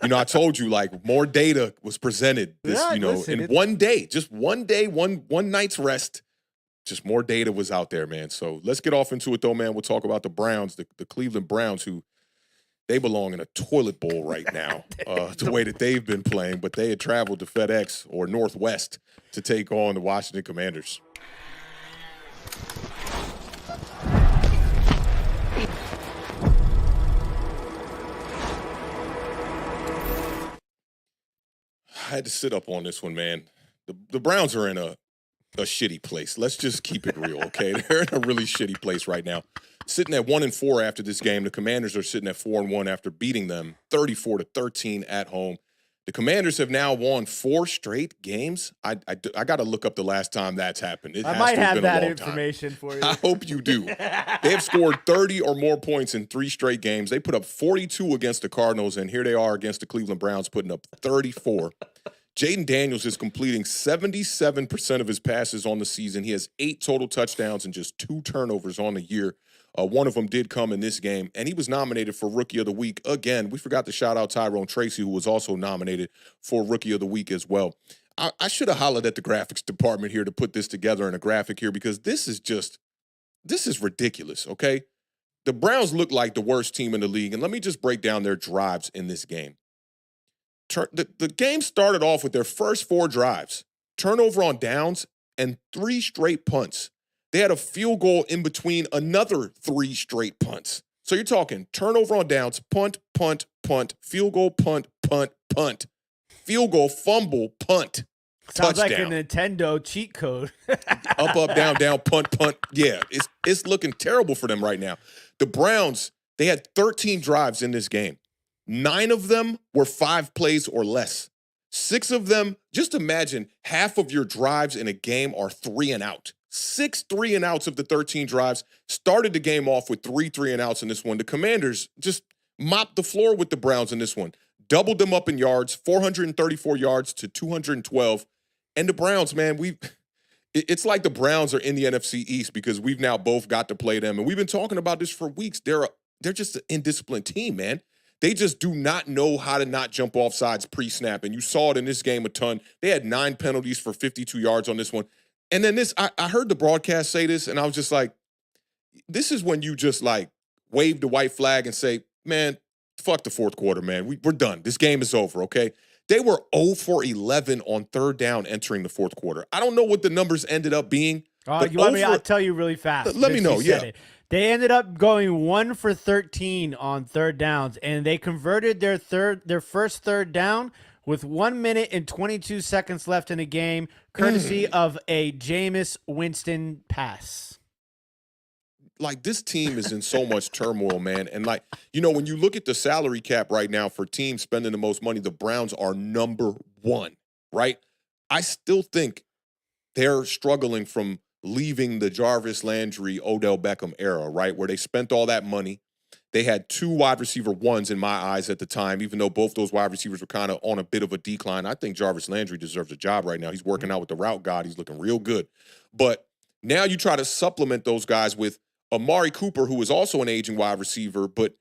I told you, more data was presented this, in one day, just one day, one night's rest. Just more data was out there, man. So let's get off into it, though, man. We'll talk about the Browns, the Cleveland Browns, who they belong in a toilet bowl right now, the way that they've been playing. But they had traveled to FedEx or Northwest to take on the Washington Commanders. I had to sit up on this one, man. The Browns are in a shitty place. Let's just keep it real, okay? They're in a really shitty place right now. Sitting at 1-4 after this game. The Commanders are sitting at 4-1 after beating them 34-13 at home. The Commanders have now won 4 straight games. I got to look up the last time that's happened. I might have that information for you. I hope you do. They have scored 30 or more points in 3 straight games. They put up 42 against the Cardinals, and here they are against the Cleveland Browns putting up 34. Jayden Daniels is completing 77% of his passes on the season. He has 8 total touchdowns and just 2 turnovers on the year. One of them did come in this game, and he was nominated for Rookie of the Week. Again, we forgot to shout out Tyrone Tracy, who was also nominated for Rookie of the Week as well. I should have hollered at the graphics department here to put this together in a graphic here, because this is ridiculous, okay? The Browns look like the worst team in the league, and let me just break down their drives in this game. The game started off with their first 4 drives, turnover on downs, and 3 straight punts. They had a field goal in between another 3 straight punts. So you're talking turnover on downs, punt, punt, punt, field goal, punt, punt, punt, field goal, fumble, punt, Sounds touchdown. like a Nintendo cheat code. Up, down, down, punt, punt. Yeah, it's looking terrible for them right now. The Browns, they had 13 drives in this game. 9 of them were 5 plays or less. 6 of them, just imagine half of your drives in a game are 3 and out. 6 3 and outs of the 13 drives. Started the game off with 3 3 and outs in this one. The Commanders just mopped the floor with the Browns in this one. Doubled them up in yards, 434 yards to 212. And the Browns, man, it's like the Browns are in the NFC East because we've now both got to play them. And we've been talking about this for weeks. They're just an indisciplined team, man. They just do not know how to not jump off sides pre-snap. And you saw it in this game a ton. They had 9 penalties for 52 yards on this one. And then I heard the broadcast say this, and I was just like, this is when you just wave the white flag and say, man, fuck the fourth quarter, man. We're done. This game is over, okay? They were 0 for 11 on 3rd down entering the fourth quarter. I don't know what the numbers ended up being. You want me? I'll tell you really fast. Let me know, yeah. They ended up going 1 for 13 on 3rd downs, and they converted their first 3rd down with 1 minute and 22 seconds left in the game, courtesy of a Jameis Winston pass. This team is in so much turmoil, man. And when you look at the salary cap right now for teams spending the most money, the Browns are number 1, right? I still think they're struggling from leaving the Jarvis Landry, Odell Beckham era, right? Where they spent all that money. They had 2 wide receiver 1s in my eyes at the time, even though both those wide receivers were kind of on a bit of a decline. I think Jarvis Landry deserves a job right now. He's working out with the route god. He's looking real good. But now you try to supplement those guys with Amari Cooper, who is also an aging wide receiver, but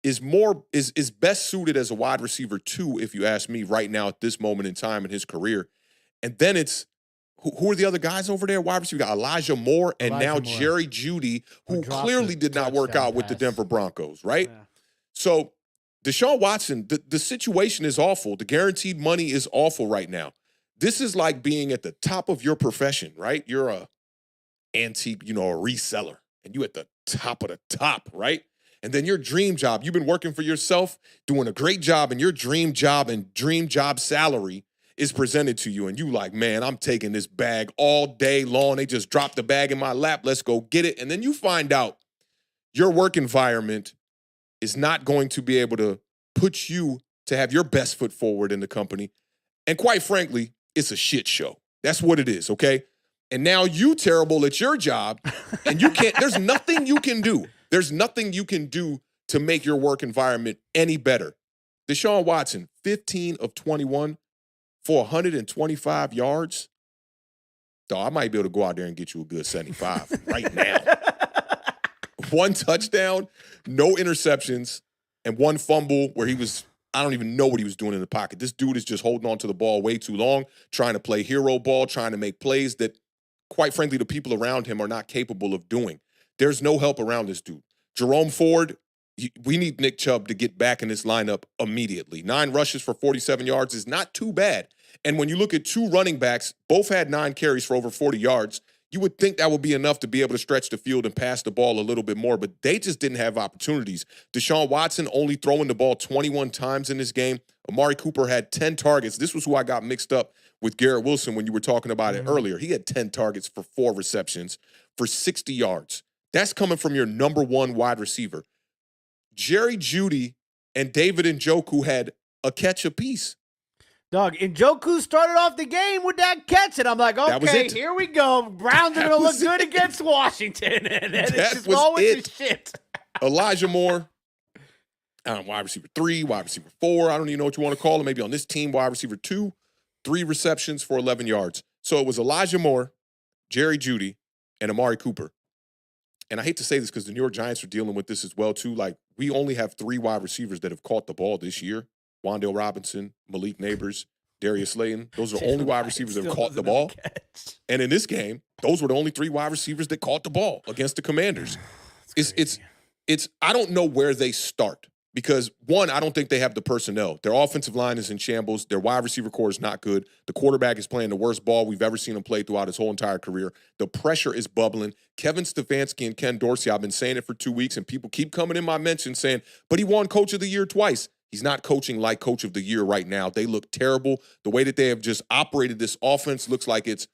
is best suited as a wide receiver 2, if you ask me, right now at this moment in time in his career. And then it's who are the other guys over there? Wide receiver, we got Elijah Moore and now Jerry Jeudy, who clearly did not work out with the Denver Broncos, right? Yeah. So Deshaun Watson, the situation is awful. The guaranteed money is awful right now. This is like being at the top of your profession, right? You're a antique, a reseller, and you at the top of the top, right? And then your dream job, you've been working for yourself, doing a great job, and your dream job and dream job salary is presented to you. And you like, man, I'm taking this bag all day long. They just dropped the bag in my lap. Let's go get it. And then you find out your work environment is not going to be able to put you to have your best foot forward in the company. And quite frankly, it's a shit show. That's what it is, okay? And now you terrible at your job, and you can't, there's nothing you can do. There's nothing you can do to make your work environment any better. Deshaun Watson, 15 of 21 for 125 yards. Dog, I might be able to go out there and get you a good 75 right now. 1 touchdown, no interceptions, and 1 fumble where I don't even know what he was doing in the pocket. This dude is just holding on to the ball way too long, trying to play hero ball, trying to make plays that, quite frankly, the people around him are not capable of doing. There's no help around this dude. Jerome Ford, we need Nick Chubb to get back in this lineup immediately. 9 rushes for 47 yards is not too bad. And when you look at 2 running backs, both had 9 carries for over 40 yards, you would think that would be enough to be able to stretch the field and pass the ball a little bit more, but they just didn't have opportunities. Deshaun Watson only throwing the ball 21 times in this game. Amari Cooper had 10 targets. This was who I got mixed up with Garrett Wilson when you were talking about it earlier. He had 10 targets for 4 receptions for 60 yards. That's coming from your number 1 wide receiver. Jerry Jeudy and David Njoku had a catch apiece. Dog, Njoku started off the game with that catch, and I'm like, okay, here we go. Browns are going to look good against Washington, and then it's just always the shit. Elijah Moore, wide receiver 3, wide receiver 4, I don't even know what you want to call him. Maybe on this team, wide receiver 2, 3 receptions for 11 yards. So it was Elijah Moore, Jerry Jeudy, and Amari Cooper. And I hate to say this because the New York Giants are dealing with this as well, too. Like, we only have 3 wide receivers that have caught the ball this year. Wan'Dale Robinson, Malik Neighbors, Darius Slayton. Those are the only wide receivers that have caught the ball. And in this game, those were the only 3 wide receivers that caught the ball against the Commanders. It's I don't know where they start because, one, I don't think they have the personnel. Their offensive line is in shambles. Their wide receiver core is not good. The quarterback is playing the worst ball we've ever seen him play throughout his whole entire career. The pressure is bubbling. Kevin Stefanski and Ken Dorsey, I've been saying it for 2 weeks, and people keep coming in my mention saying, but he won Coach of the Year twice. He's not coaching like Coach of the Year right now. They look terrible. The way that they have just operated this offense looks like it's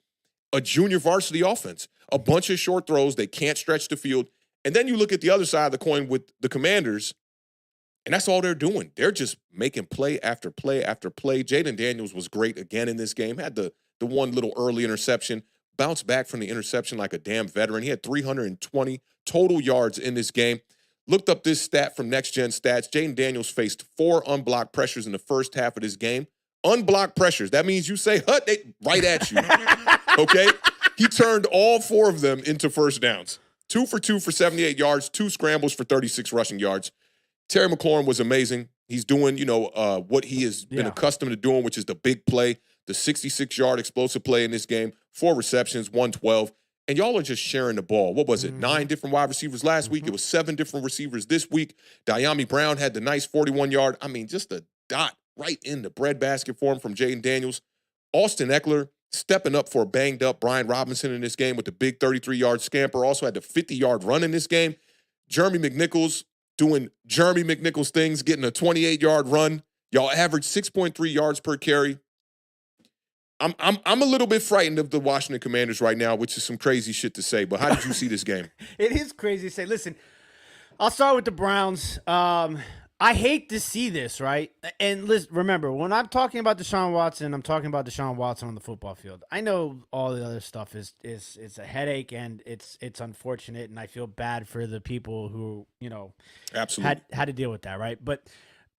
a junior varsity offense. A bunch of short throws. They can't stretch the field. And then you look at the other side of the coin with the Commanders, and that's all they're doing. They're just making play after play after play. Jayden Daniels was great again in this game. Had the one little early interception. Bounced back from the interception like a damn veteran. He had 320 total yards in this game. Looked up this stat from Next Gen Stats. Jayden Daniels faced 4 unblocked pressures in the first half of this game. Unblocked pressures. That means you say, they right at you. Okay? He turned all 4 of them into first downs. 2 for 2 for 78 yards, 2 scrambles for 36 rushing yards. Terry McLaurin was amazing. He's doing, what he has been accustomed to doing, which is the big play, the 66-yard explosive play in this game, 4 receptions, 112. And y'all are just sharing the ball. What was it? 9 different wide receivers last week. It was 7 different receivers this week. Diami Brown had the nice 41-yard. I mean, just a dot right in the breadbasket for him from Jayden Daniels. Austin Eckler stepping up for a banged-up Brian Robinson in this game with the big 33-yard scamper. Also had the 50-yard run in this game. Jeremy McNichols doing Jeremy McNichols things, getting a 28-yard run. Y'all averaged 6.3 yards per carry. I'm a little bit frightened of the Washington Commanders right now, which is some crazy shit to say. But how did you see this game? It is crazy to say. Listen, I'll start with the Browns. I hate to see this, right? And listen, remember, when I'm talking about Deshaun Watson, I'm talking about Deshaun Watson on the football field. I know all the other stuff is a headache and it's unfortunate, and I feel bad for the people who absolutely had to deal with that, right? But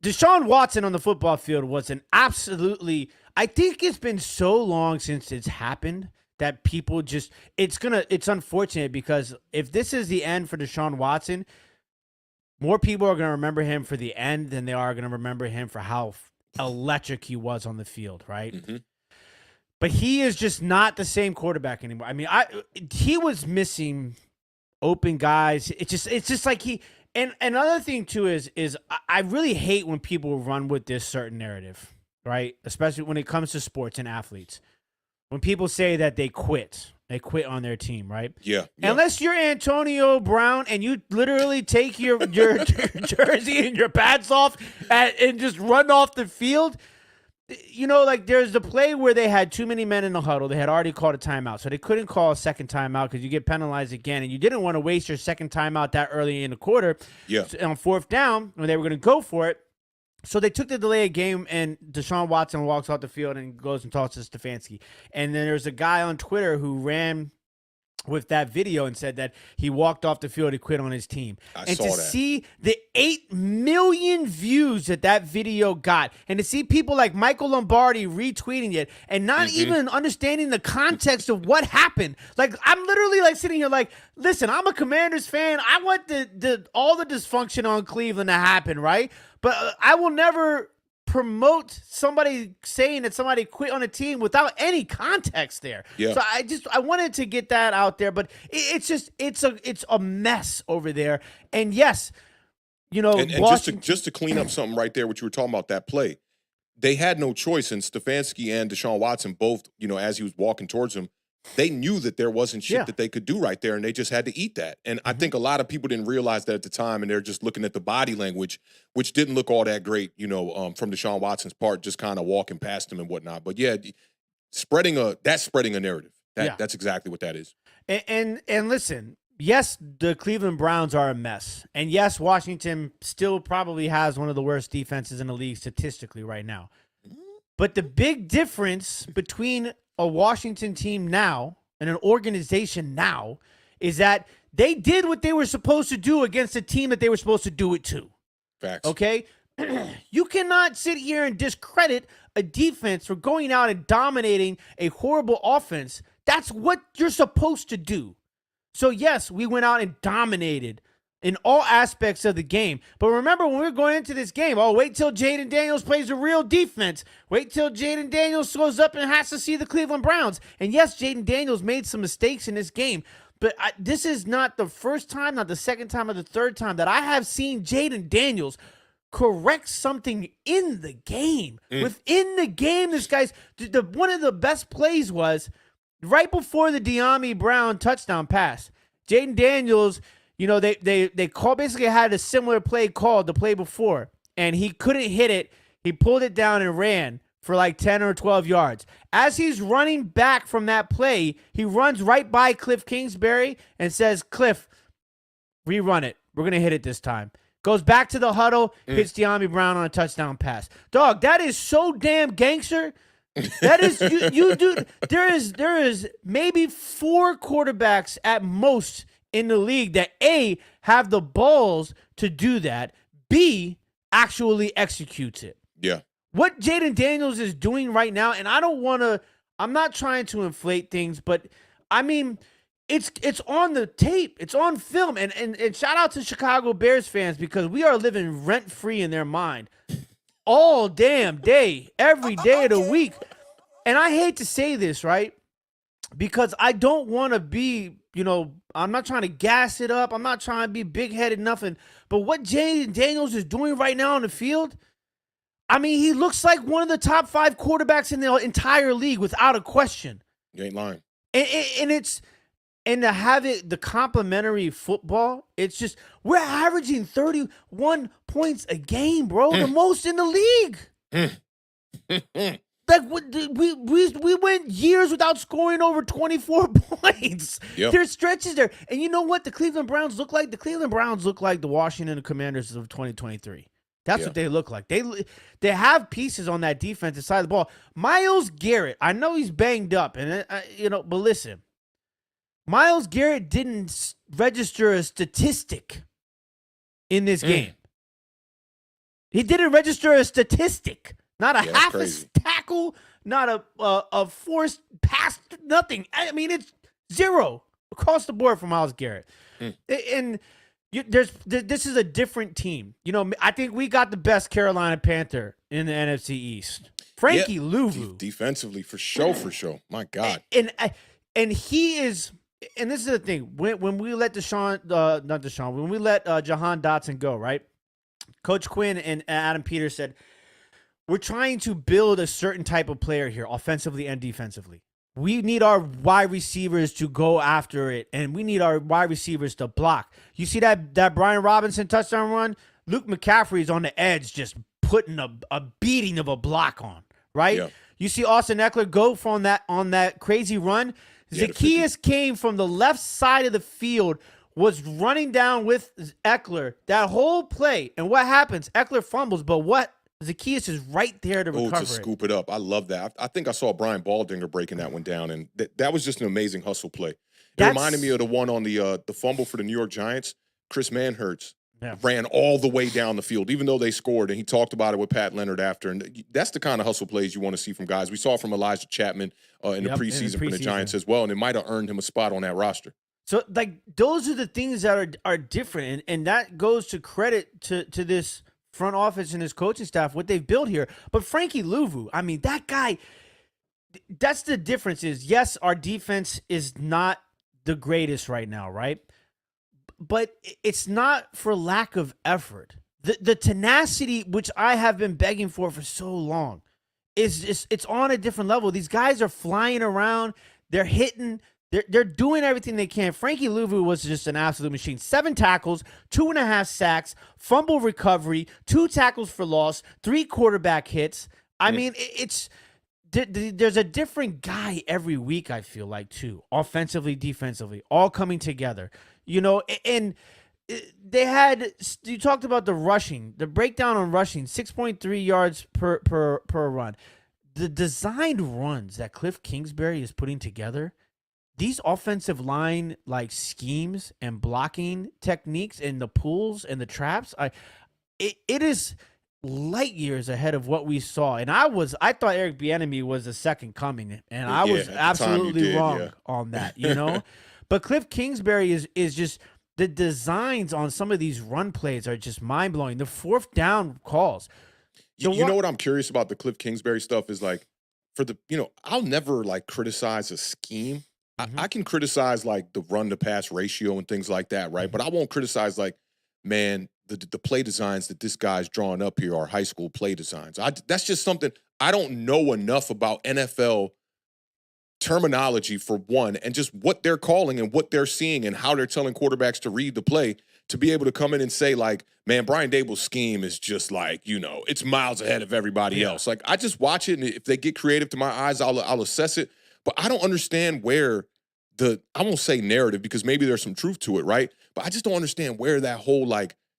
Deshaun Watson on the football field was an absolutely. I think it's been so long since it's happened that people just. It's unfortunate because if this is the end for Deshaun Watson, more people are going to remember him for the end than they are going to remember him for how electric he was on the field, right? Mm-hmm. But he is just not the same quarterback anymore. I mean, he was missing open guys. It's just like he. And another thing too is I really hate when people run with this certain narrative, right? Especially when it comes to sports and athletes. When people say that they quit on their team, right? Yeah. Unless you're Antonio Brown and you literally take your jersey and your pads off and just run off the field. You know, like there's the play where they had too many men in the huddle. They had already called a timeout, so they couldn't call a second timeout because you get penalized again, and you didn't want to waste your second timeout that early in the quarter. Yeah. On fourth down, when they were going to go for it. So they took the delay of game, and Deshaun Watson walks off the field and goes and talks to Stefanski. And then there's a guy on Twitter who ran with that video and said that he walked off the field, he quit on his team. I saw that. See the 8 million views that video got, and to see people like Michael Lombardi retweeting it and not even understanding the context of what happened. Like, I'm literally like sitting here like, listen, I'm a Commanders fan. I want all the dysfunction on Cleveland to happen, right? But I will never promote somebody saying that somebody quit on a team without any context there. Yeah. So I wanted to get that out there, but it's a mess over there. And yes, you know, and just to clean up something right there, what you were talking about, that play, they had no choice, and Stefanski and Deshaun Watson both, you know, as he was walking towards him, they knew that there wasn't shit that they could do right there, and they just had to eat that. And I think a lot of people didn't realize that at the time, and they're just looking at the body language, which didn't look all that great, you know, from Deshaun Watson's part, just kind of walking past him and whatnot. But yeah, spreading a narrative. That's exactly what that is. And listen, yes, the Cleveland Browns are a mess, and yes, Washington still probably has one of the worst defenses in the league statistically right now. But the big difference between a Washington team now and an organization now is that they did what they were supposed to do against a team that they were supposed to do it to. Facts. Okay? You cannot sit here and discredit a defense for going out and dominating a horrible offense. That's what you're supposed to do. So yes, we went out and dominated in all aspects of the game. But remember, when we were going into this game, wait till Jayden Daniels plays a real defense. Wait till Jayden Daniels goes up and has to see the Cleveland Browns. And yes, Jayden Daniels made some mistakes in this game. But this is not the first time, not the second time, or the third time that I have seen Jayden Daniels correct something in the game. Within the game, this guy's one of the best plays was right before the De'Ami Brown touchdown pass. Jayden Daniels, you know, they basically had a similar play called the play before, and he couldn't hit it. He pulled it down and ran for like 10 or 12 yards. As he's running back from that play, he runs right by Cliff Kingsbury and says, "Cliff, rerun it. We're going to hit it this time." Goes back to the huddle, hits De'Ami Brown on a touchdown pass. Dog, that is so damn gangster. That is, you do. There is maybe 4 quarterbacks at most in the league that A, have the balls to do that, B, actually executes it. Yeah. What Jayden Daniels is doing right now, and I'm not trying to inflate things, but I mean, it's on the tape, it's on film, and shout out to Chicago Bears fans because we are living rent-free in their mind all damn day, every day of the week. And I hate to say this, right? Because I don't want to be, you know, I'm not trying to gas it up. I'm not trying to be big-headed, nothing. But what Jayden Daniels is doing right now on the field, I mean, he looks like one of the top 5 quarterbacks in the entire league without a question. You ain't lying. And to have it, the complimentary football, it's just, we're averaging 31 points a game, bro. The most in the league. Like, we went years without scoring over 24 points. Yep. There's stretches there. And you know what the Cleveland Browns look like? The Cleveland Browns look like the Washington Commanders of 2023. That's what they look like. They have pieces on that defensive side of the ball. Myles Garrett, I know he's banged up, and but listen, Myles Garrett didn't register a statistic in this game. He didn't register a statistic. Not a half a tackle, not a forced pass, nothing. I mean, it's 0 across the board for Myles Garrett. And This is a different team. I think we got the best Carolina Panther in the NFC East. Frankie Louvu. Defensively, for sure. My God. And he is, and this is the thing, when we let when we let Jahan Dotson go, right? Coach Quinn and Adam Peters said, we're trying to build a certain type of player here, offensively and defensively. We need our wide receivers to go after it, and we need our wide receivers to block. You see that Brian Robinson touchdown run? Luke McCaffrey's on the edge just putting a beating of a block on, right? Yeah. You see Austin Eckler go on that crazy run. Zacchaeus came from the left side of the field, was running down with Eckler that whole play. And what happens? Eckler fumbles, but Zacchaeus is right there to recover to scoop it up. I love that. I think I saw Brian Baldinger breaking that one down, and that was just an amazing hustle play. It reminded me of the one on the fumble for the New York Giants. Chris Manhertz ran all the way down the field, even though they scored, and he talked about it with Pat Leonard after. And that's the kind of hustle plays you want to see from guys. We saw it from Elijah Chapman in the preseason for the Giants as well, and it might have earned him a spot on that roster. So, those are the things that are different, and that goes to credit to this front office and his coaching staff, what they've built here. But Frankie Louvu, I mean, that guy, that's the difference is, yes, our defense is not the greatest right now, right? But it's not for lack of effort. The tenacity, which I have been begging for so long, it's on a different level. These guys are flying around. They're hitting. They're doing everything they can. Frankie Louvu was just an absolute machine. 7 tackles, 2.5 sacks, fumble recovery, 2 tackles for loss, 3 quarterback hits. I mean, there's a different guy every week, I feel like, too. Offensively, defensively, all coming together. And you talked about the rushing, the breakdown on rushing, 6.3 yards per run. The designed runs that Cliff Kingsbury is putting together, these offensive line schemes and blocking techniques and the pulls and the traps, it is light years ahead of what we saw. And I thought Eric Bieniemy was the second coming, and I was absolutely wrong on that, But Cliff Kingsbury is just, the designs on some of these run plays are just mind blowing. The 4th down calls. You know what I'm curious about the Cliff Kingsbury stuff is I'll never criticize a scheme. Mm-hmm. I can criticize the run to pass ratio and things like that, right? But I won't criticize the play designs that this guy's drawing up here are high school play designs. That's just something I don't know enough about NFL terminology for one, and just what they're calling and what they're seeing and how they're telling quarterbacks to read the play to be able to come in and say man, Brian Dable's scheme is just it's miles ahead of everybody else. I just watch it, and if they get creative to my eyes, I'll assess it. But I don't understand where I won't say narrative because maybe there's some truth to it, right? But I just don't understand where that whole,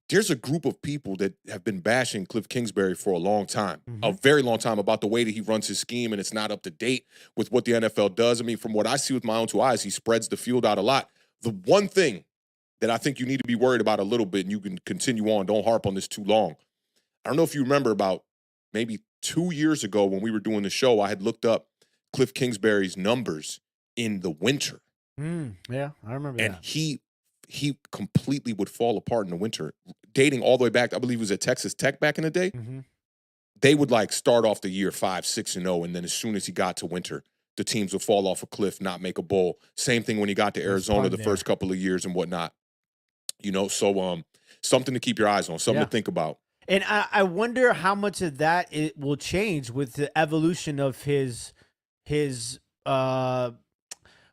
there's a group of people that have been bashing Cliff Kingsbury for a long time, a very long time, about the way that he runs his scheme, and it's not up to date with what the NFL does. I mean, from what I see with my own 2 eyes, he spreads the field out a lot. The one thing that I think you need to be worried about a little bit, and you can continue on, don't harp on this too long. I don't know if you remember, about maybe 2 years ago when we were doing the show, I had looked up Cliff Kingsbury's numbers in the winter. Yeah, I remember that. And he completely would fall apart in the winter, dating all the way back. I believe he was at Texas Tech back in the day. Mm-hmm. They would start off the year 5-6-0, and then as soon as he got to winter, the teams would fall off a cliff, not make a bowl. Same thing when he got to Arizona the first couple of years and whatnot. So something to keep your eyes on, something to think about. And I wonder how much of that it will change with the evolution of his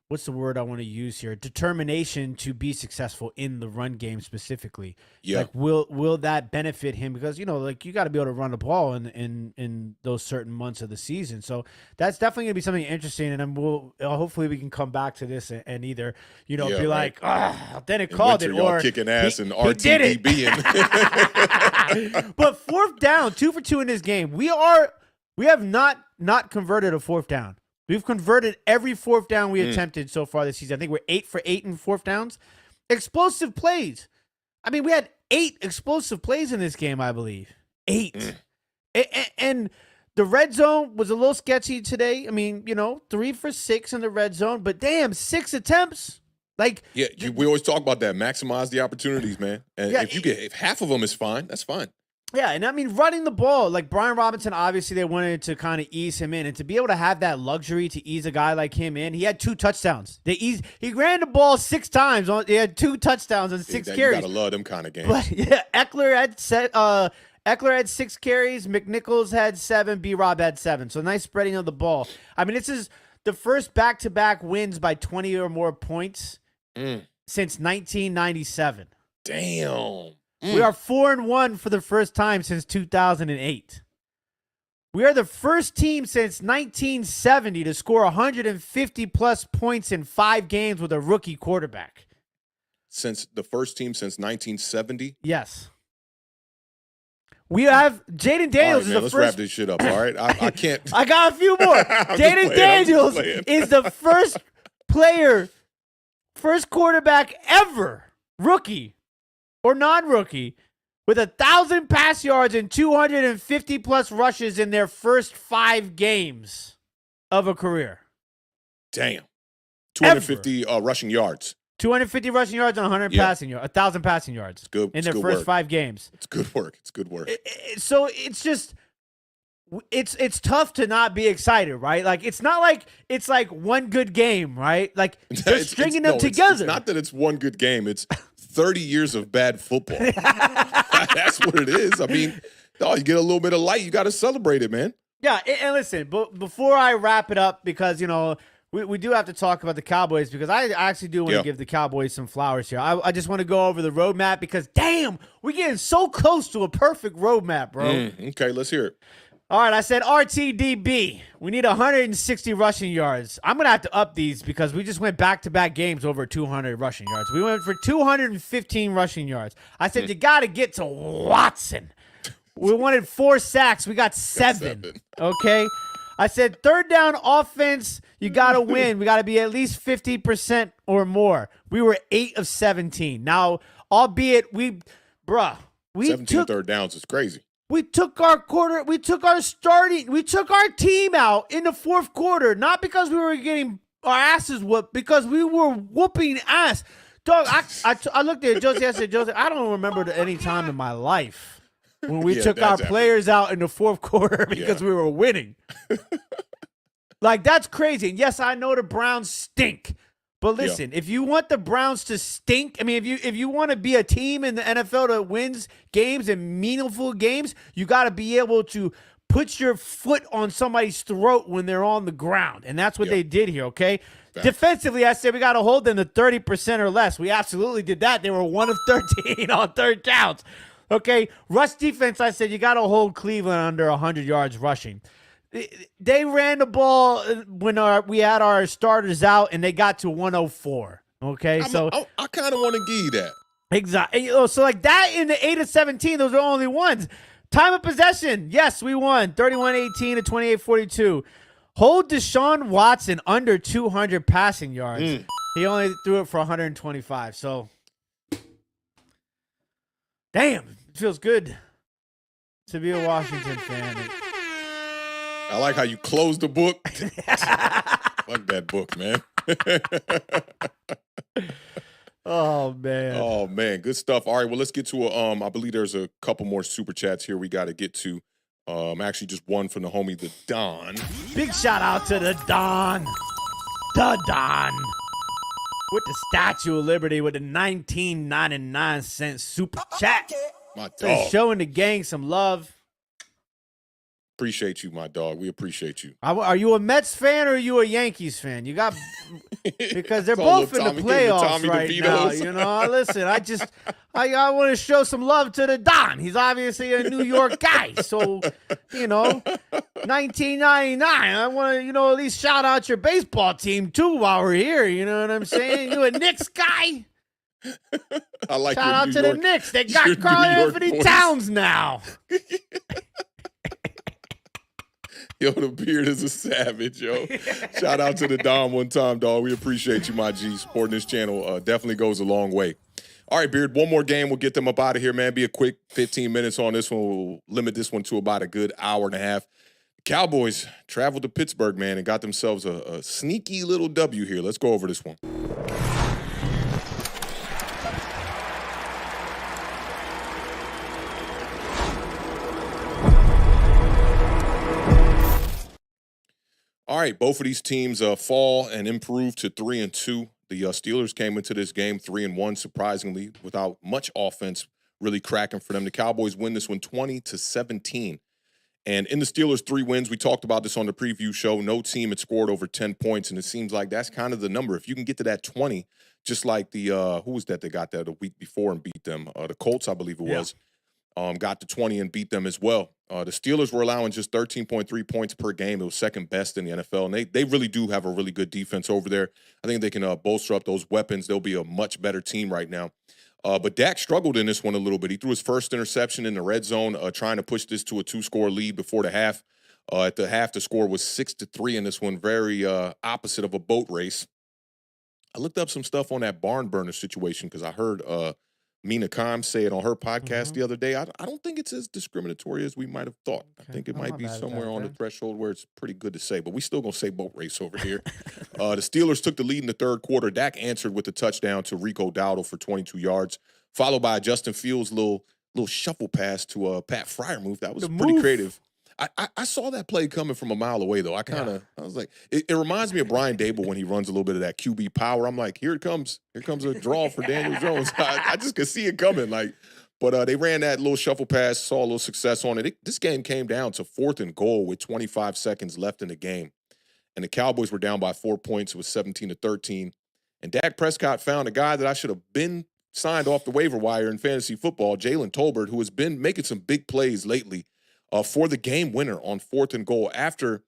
what's the word I want to use here? Determination to be successful in the run game specifically. Yeah. Will that benefit him? Because, you got to be able to run the ball in those certain months of the season. So that's definitely going to be something interesting. And then hopefully we can come back to this and either, be right. Then it called it, or kicking ass and RTDB. But 4th down, 2 for 2 in this game. We have not converted a 4th down. We've converted every 4th down we attempted so far this season. I think we're 8 for 8 in 4th downs. Explosive plays. I mean, we had 8 explosive plays in this game, I believe. 8. And the red zone was a little sketchy today. I mean, 3 for 6 in the red zone. But damn, 6 attempts. Like, yeah, we always talk about that. Maximize the opportunities, man. And if half of them is fine, that's fine. Yeah, and I mean, running the ball, like Brian Robinson, obviously they wanted to kind of ease him in, and to be able to have that luxury to ease a guy like him in, he had 2 touchdowns. He ran the ball 6 times. He had 2 touchdowns and 6 carries. You gotta love them kind of games. But yeah, Eckler had 6 carries. McNichols had 7. B-Rob had 7. So nice spreading of the ball. I mean, this is the first back-to-back wins by 20 or more points since 1997. Damn. We are 4-1 for the first time since 2008. We are the first team since 1970 to score 150-plus points in 5 games with a rookie quarterback. Since the first team since 1970? Yes. We have Jayden Daniels. Let's wrap this shit up, all right? I can't. I got a few more. Jayden Daniels is the first quarterback ever, rookie or non-rookie, with 1,000 pass yards and 250-plus rushes in their first 5 games of a career. Damn. 250 rushing yards. 250 rushing yards and 100 passing yards, 1,000 passing yards. It's good. In their first 5 games. It's good work. It's good work. So it's just, it's tough to not be excited, right? Like, it's not like it's like one good game, right? Like, they're stringing them together. It's not that it's one good game. It's 30 years of bad football. That's what it is. I mean, you get a little bit of light, you got to celebrate it, man. Yeah, and listen, but before I wrap it up, because, we do have to talk about the Cowboys, because I actually do want to give the Cowboys some flowers here. I just want to go over the roadmap because, damn, we're getting so close to a perfect roadmap, bro. Okay, let's hear it. All right, I said RTDB. We need 160 rushing yards. I'm going to have to up these because we just went back-to-back games over 200 rushing yards. We went for 215 rushing yards. I said, you got to get to Watson. We wanted 4 sacks. We got 7. Okay? I said, third down offense, you got to win. We got to be at least 50% or more. We were 8 of 17. Now, albeit we 17 third downs is crazy. We took our team out in the fourth quarter, not because we were getting our asses whooped, because we were whooping ass. Dog, I looked at Josie, I said, Josie, I don't remember any time in my life when we took our players out in the fourth quarter because we were winning. Like, that's crazy. And yes, I know the Browns stink. But listen, if you want the Browns to stink, I mean, if you want to be a team in the NFL that wins games and meaningful games, you got to be able to put your foot on somebody's throat when they're on the ground. And that's what they did here, okay? Defensively, I said we got to hold them to 30% or less. We absolutely did that. They were 1 of 13 on third downs. Okay, rush defense, I said you got to hold Cleveland under 100 yards rushing. They ran the ball when we had our starters out, and they got to 104. Okay, I kind of want to give you that. Exactly. So like that in the 8 of 17, those are only ones. Time of possession, yes, we won 31-18 to 28-42. Hold Deshaun Watson under 200 passing yards. He only threw it for 125. So, damn, it feels good to be a Washington fan. I like how you close the book. Fuck that book, man. Oh, man. Good stuff. All right, well, let's get to I believe there's a couple more super chats here we got to get to. Actually, just one from the homie, the Don. Big shout out to the Don. The Don. With the Statue of Liberty with the 19.99 super chat. My dog. Showing the gang some love. Appreciate you, my dog. We appreciate you. Are you a Mets fan or are you a Yankees fan? You got because they're both in the playoffs right now. You know, listen, I want to show some love to the Don. He's obviously a New York guy, so 1999. I want to at least shout out your baseball team too while we're here. You know what I'm saying? You a Knicks guy? I like shout out to the Knicks. They got Karl Anthony Towns now. Yo, the beard is a savage, yo. Shout out to the Dom one time, dog. We appreciate you, my G. Supporting this channel definitely goes a long way. All right, Beard, one more game. We'll get them up out of here, man. Be a quick 15 minutes on this one. We'll limit this one to about a good hour and a half. Cowboys traveled to Pittsburgh, man, and got themselves a sneaky little W here. Let's go over this one. All right, both of these teams fall and improve to 3-2. The Steelers came into this game 3-1, surprisingly, without much offense really cracking for them. The Cowboys win this one 20-17. And in the Steelers' 3 wins, we talked about this on the preview show. No team had scored over 10 points, and it seems like that's kind of the number. If you can get to that 20, just like the who was that got that the week before and beat them? The Colts, I believe it was. Got to 20 and beat them as well. The Steelers were allowing just 13.3 points per game. It was second best in the NFL, and they really do have a really good defense over there. I think they can bolster up those weapons. They'll be a much better team right now. But Dak struggled in this one a little bit. He threw his first interception in the red zone, trying to push this to a 2-score lead before the half. At the half, the score was 6-3 in this one, very opposite of a boat race. I looked up some stuff on that barn burner situation because I heard Mina Kimes say it on her podcast the other day. I don't think it's as discriminatory as we might have thought. Okay. I think it might be somewhere on the threshold where it's pretty good to say, but we still going to say boat race over here. The Steelers took the lead in the third quarter. Dak answered with a touchdown to Rico Dowdle for 22 yards, followed by Justin Fields' little shuffle pass to a Pat Freiermuth. That was pretty creative. I saw that play coming from a mile away, though. I was like, it reminds me of Brian Dable when he runs a little bit of that QB power. I'm like, here it comes. Here comes a draw for Daniel Jones. I just could see it coming. But they ran that little shuffle pass, saw a little success on it. This game came down to 4th and goal with 25 seconds left in the game. And the Cowboys were down by 4 points. It was 17-13. And Dak Prescott found a guy that I should have been signed off the waiver wire in fantasy football, Jayden Tolbert, who has been making some big plays lately. For the game winner on 4th and goal after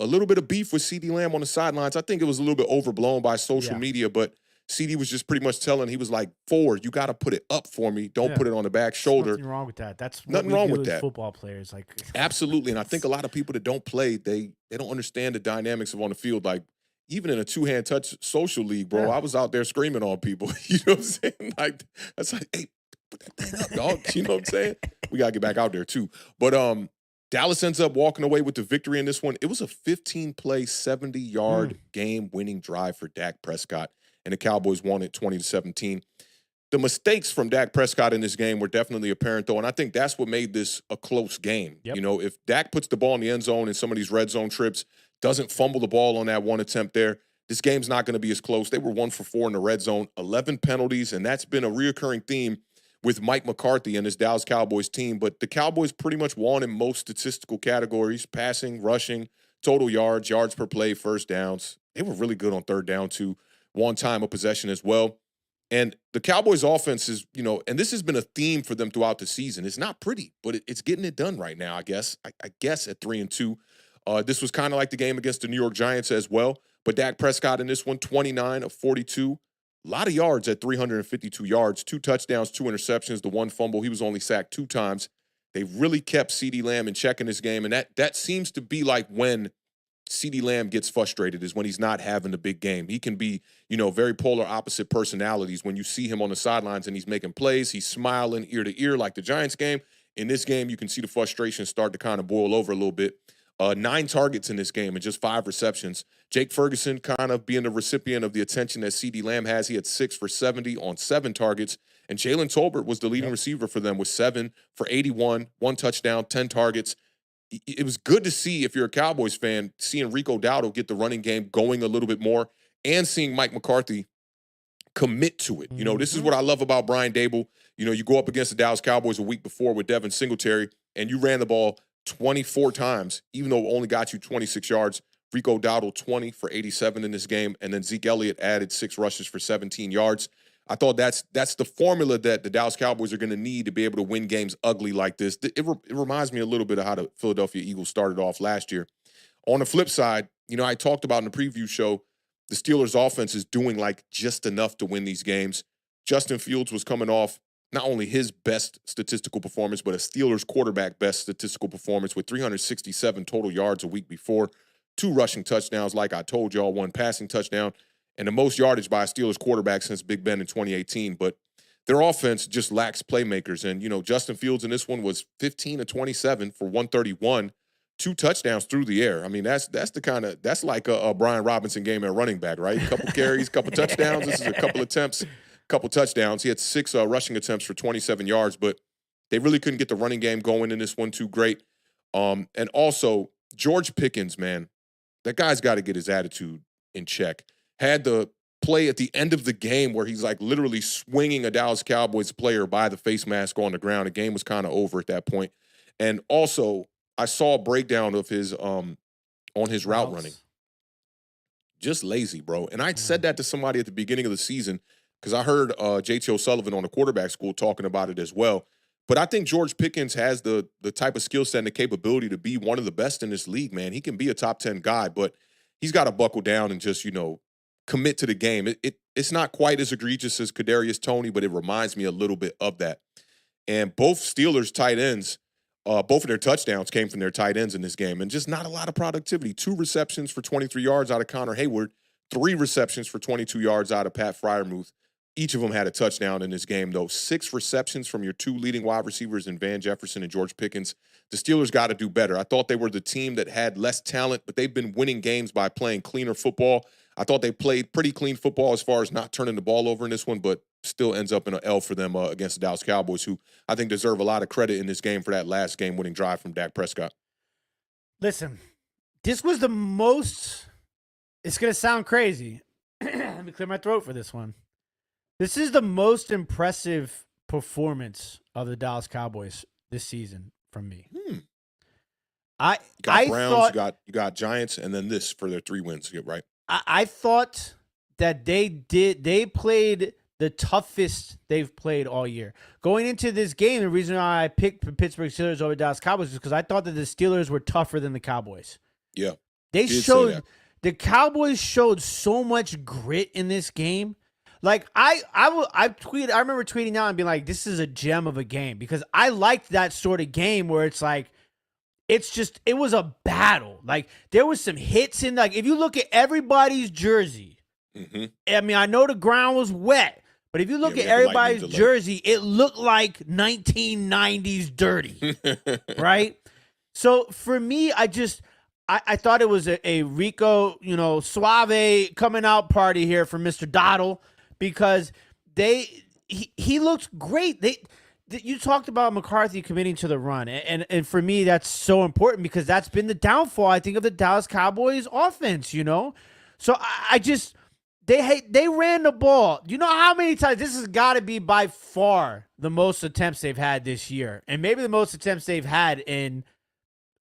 a little bit of beef with CeeDee Lamb on the sidelines. I think it was a little bit overblown by social media, but CeeDee was just pretty much telling, he was like, forward, you got to put it up for me. Don't put it on the back shoulder. Nothing wrong with that. That's nothing wrong with that. Football players. Absolutely. And I think a lot of people that don't play, they don't understand the dynamics of on the field. Like, even in a 2-hand touch social league, bro, I was out there screaming on people. You know what I'm saying? That's like, hey, put that thing up, dog. You know what I'm saying? We got to get back out there, too. But Dallas ends up walking away with the victory in this one. It was a 15-play, 70-yard game-winning drive for Dak Prescott, and the Cowboys won it 20-17. The mistakes from Dak Prescott in this game were definitely apparent, though, and I think that's what made this a close game. Yep. You know, if Dak puts the ball in the end zone in some of these red zone trips, doesn't fumble the ball on that one attempt there, this game's not going to be as close. They were 1 for 4 in the red zone, 11 penalties, and that's been a reoccurring theme with Mike McCarthy and his Dallas Cowboys team. But the Cowboys pretty much won in most statistical categories: passing, rushing, total yards, yards per play, first downs. They were really good on third down, too. One time of possession as well. And the Cowboys offense is, you know, and this has been a theme for them throughout the season. It's not pretty, but it's getting it done right now, I guess. I guess at 3-2. This was kind of like the game against the New York Giants as well. But Dak Prescott in this one, 29 of 42. A lot of yards at 352 yards, 2 touchdowns, 2 interceptions, the 1 fumble. He was only sacked 2 times. They really kept CeeDee Lamb in check in this game, and that seems to be like when CeeDee Lamb gets frustrated, is when he's not having a big game. He can be, you know, very polar opposite personalities. When you see him on the sidelines and he's making plays, he's smiling ear to ear like the Giants game. In this game, you can see the frustration start to kind of boil over a little bit. 9 targets in this game and just 5 receptions. Jake Ferguson kind of being the recipient of the attention that CeeDee Lamb has. He had 6 for 70 on 7 targets. And Jalen Tolbert was the leading receiver for them with 7 for 81, 1 touchdown, 10 targets. It was good to see, if you're a Cowboys fan, seeing Rico Dowdle get the running game going a little bit more and seeing Mike McCarthy commit to it. You know, this is what I love about Brian Dable. You know, you go up against the Dallas Cowboys a week before with Devin Singletary, and you ran the ball 24 times, even though it only got you 26 yards. Rico Dowdle, 20 for 87 in this game, and then Zeke Elliott added 6 rushes for 17 yards. I thought that's the formula that the Dallas Cowboys are going to need to be able to win games ugly like this. It reminds me a little bit of how the Philadelphia Eagles started off last year. On the flip side, you know, I talked about in the preview show, the Steelers' offense is doing like just enough to win these games. Justin Fields was coming off not only his best statistical performance, but a Steelers quarterback best statistical performance with 367 total yards a week before, 2 rushing touchdowns, like I told y'all, 1 passing touchdown, and the most yardage by a Steelers quarterback since Big Ben in 2018. But their offense just lacks playmakers. And, you know, Justin Fields in this one was 15 of 27 for 131, 2 touchdowns through the air. I mean, that's the kind of, that's like a Brian Robinson game at running back, right? A couple carries, couple touchdowns. This is a couple attempts, couple touchdowns. He had 6 rushing attempts for 27 yards, but they really couldn't get the running game going in this one too great. And also, George Pickens, man, That guy's got to get his attitude in check. Had the play at the end of the game where he's like literally swinging a Dallas Cowboys player by the face mask on the ground. The game was kind of over at that point. And also, I saw a breakdown of his on his route running. Just lazy, bro. And I said that to somebody at the beginning of the season because I heard JT O'Sullivan on the quarterback school talking about it as well. But I think George Pickens has the type of skill set and the capability to be one of the best in this league, man. He can be a top 10 guy, but he's got to buckle down and just, commit to the game. It's not quite as egregious as Kadarius Toney, but it reminds me a little bit of that. And both Steelers tight ends, both of their touchdowns came from their tight ends in this game, and just not a lot of productivity. 2 receptions for 23 yards out of Connor Hayward, 3 receptions for 22 yards out of Pat Freiermuth. Each of them had a touchdown in this game, though. 6 receptions from your 2 leading wide receivers in Van Jefferson and George Pickens. The Steelers got to do better. I thought they were the team that had less talent, but they've been winning games by playing cleaner football. I thought they played pretty clean football as far as not turning the ball over in this one, but still ends up in an L for them against the Dallas Cowboys, who I think deserve a lot of credit in this game for that last game-winning drive from Dak Prescott. Listen, this was the most – it's going to sound crazy. Let me clear my throat for this one. This is the most impressive performance of the Dallas Cowboys this season from me. I Browns, thought, you got Giants, and then this for their 3 wins, right? I thought that they played the toughest they've played all year. Going into this game, the reason why I picked the Pittsburgh Steelers over Dallas Cowboys is because I thought that the Steelers were tougher than the Cowboys. Yeah. The Cowboys showed so much grit in this game. Like I remember tweeting out and being like, this is a gem of a game, because I liked that sort of game where it's like, it was a battle. Like there was some hits in, like, if you look at everybody's jersey, I mean, I know the ground was wet, but if you look at everybody's jersey, it looked like 1990s dirty, right? So for me, I thought it was a Rico, Suave coming out party here for Mr. Dottle, because he looked great. You talked about McCarthy committing to the run, and for me, that's so important because that's been the downfall, I think, of the Dallas Cowboys offense, So they ran the ball. You know how many times? This has got to be by far the most attempts they've had this year, and maybe the most attempts they've had in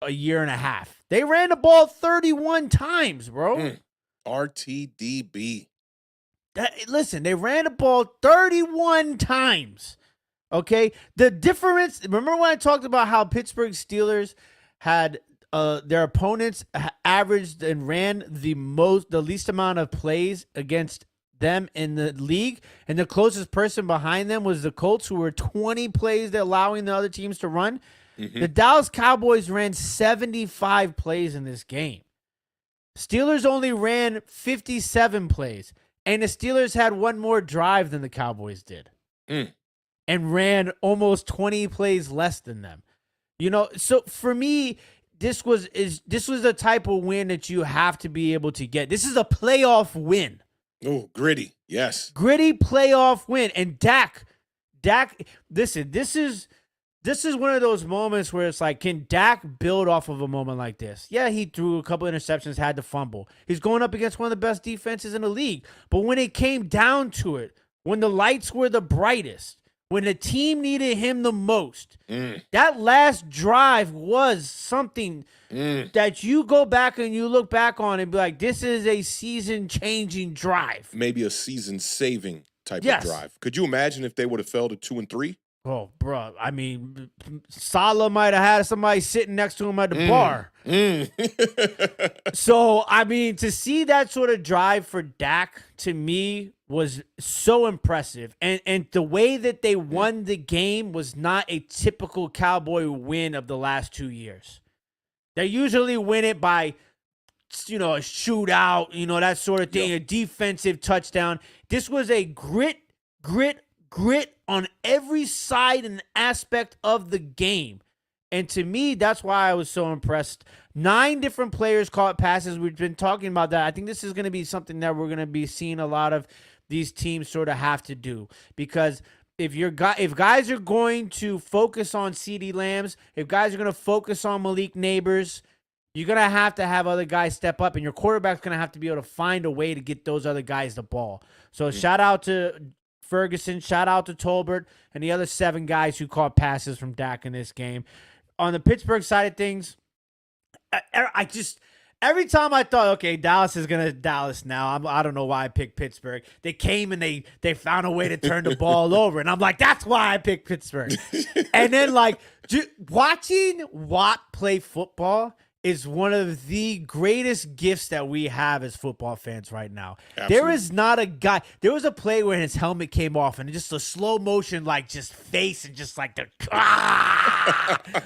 a year and a half. They ran the ball 31 times, bro. RTDB. Listen, they ran the ball 31 times. Okay? The difference, remember when I talked about how Pittsburgh Steelers had their opponents averaged and ran the least amount of plays against them in the league, and the closest person behind them was the Colts, who were 20 plays allowing the other teams to run. The Dallas Cowboys ran 75 plays in this game. Steelers only ran 57 plays, and the Steelers had one more drive than the Cowboys did, and ran almost 20 plays less than them. So for me, this was the type of win that you have to be able to get. This is a playoff win. Oh, gritty. Yes. Gritty playoff win. And Dak, listen, this is one of those moments where it's like, can Dak build off of a moment like this? Yeah, he threw a couple interceptions, had to fumble. He's going up against one of the best defenses in the league. But when it came down to it, when the lights were the brightest, when the team needed him the most, that last drive was something that you go back and you look back on and be like, this is a season-changing drive. Maybe a season-saving type of drive. Could you imagine if they would have fell to 2-3? Oh, bro. I mean, Salah might have had somebody sitting next to him at the bar. So, I mean, to see that sort of drive for Dak, to me, was so impressive. And the way that they won the game was not a typical Cowboy win of the last 2 years. They usually win it by, a shootout, that sort of thing, a defensive touchdown. This was a grit on every side and aspect of the game. And to me, that's why I was so impressed. 9 different players caught passes. We've been talking about that. I think this is going to be something that we're going to be seeing a lot of these teams sort of have to do. Because if guys are going to focus on CeeDee Lambs, if guys are going to focus on Malik Neighbors, you're going to have other guys step up, and your quarterback's going to have to be able to find a way to get those other guys the ball. So shout out to Ferguson, shout out to Tolbert, and the other 7 guys who caught passes from Dak in this game. On the Pittsburgh side of things, I just every time I thought, okay, Dallas is gonna Dallas now. I don't know why I picked Pittsburgh. They came and they found a way to turn the ball over, and I'm like, that's why I picked Pittsburgh. And then like watching Watt play football is one of the greatest gifts that we have as football fans right now. Absolutely. There is not a guy. There was a play where his helmet came off and just a slow motion, like just face and just like the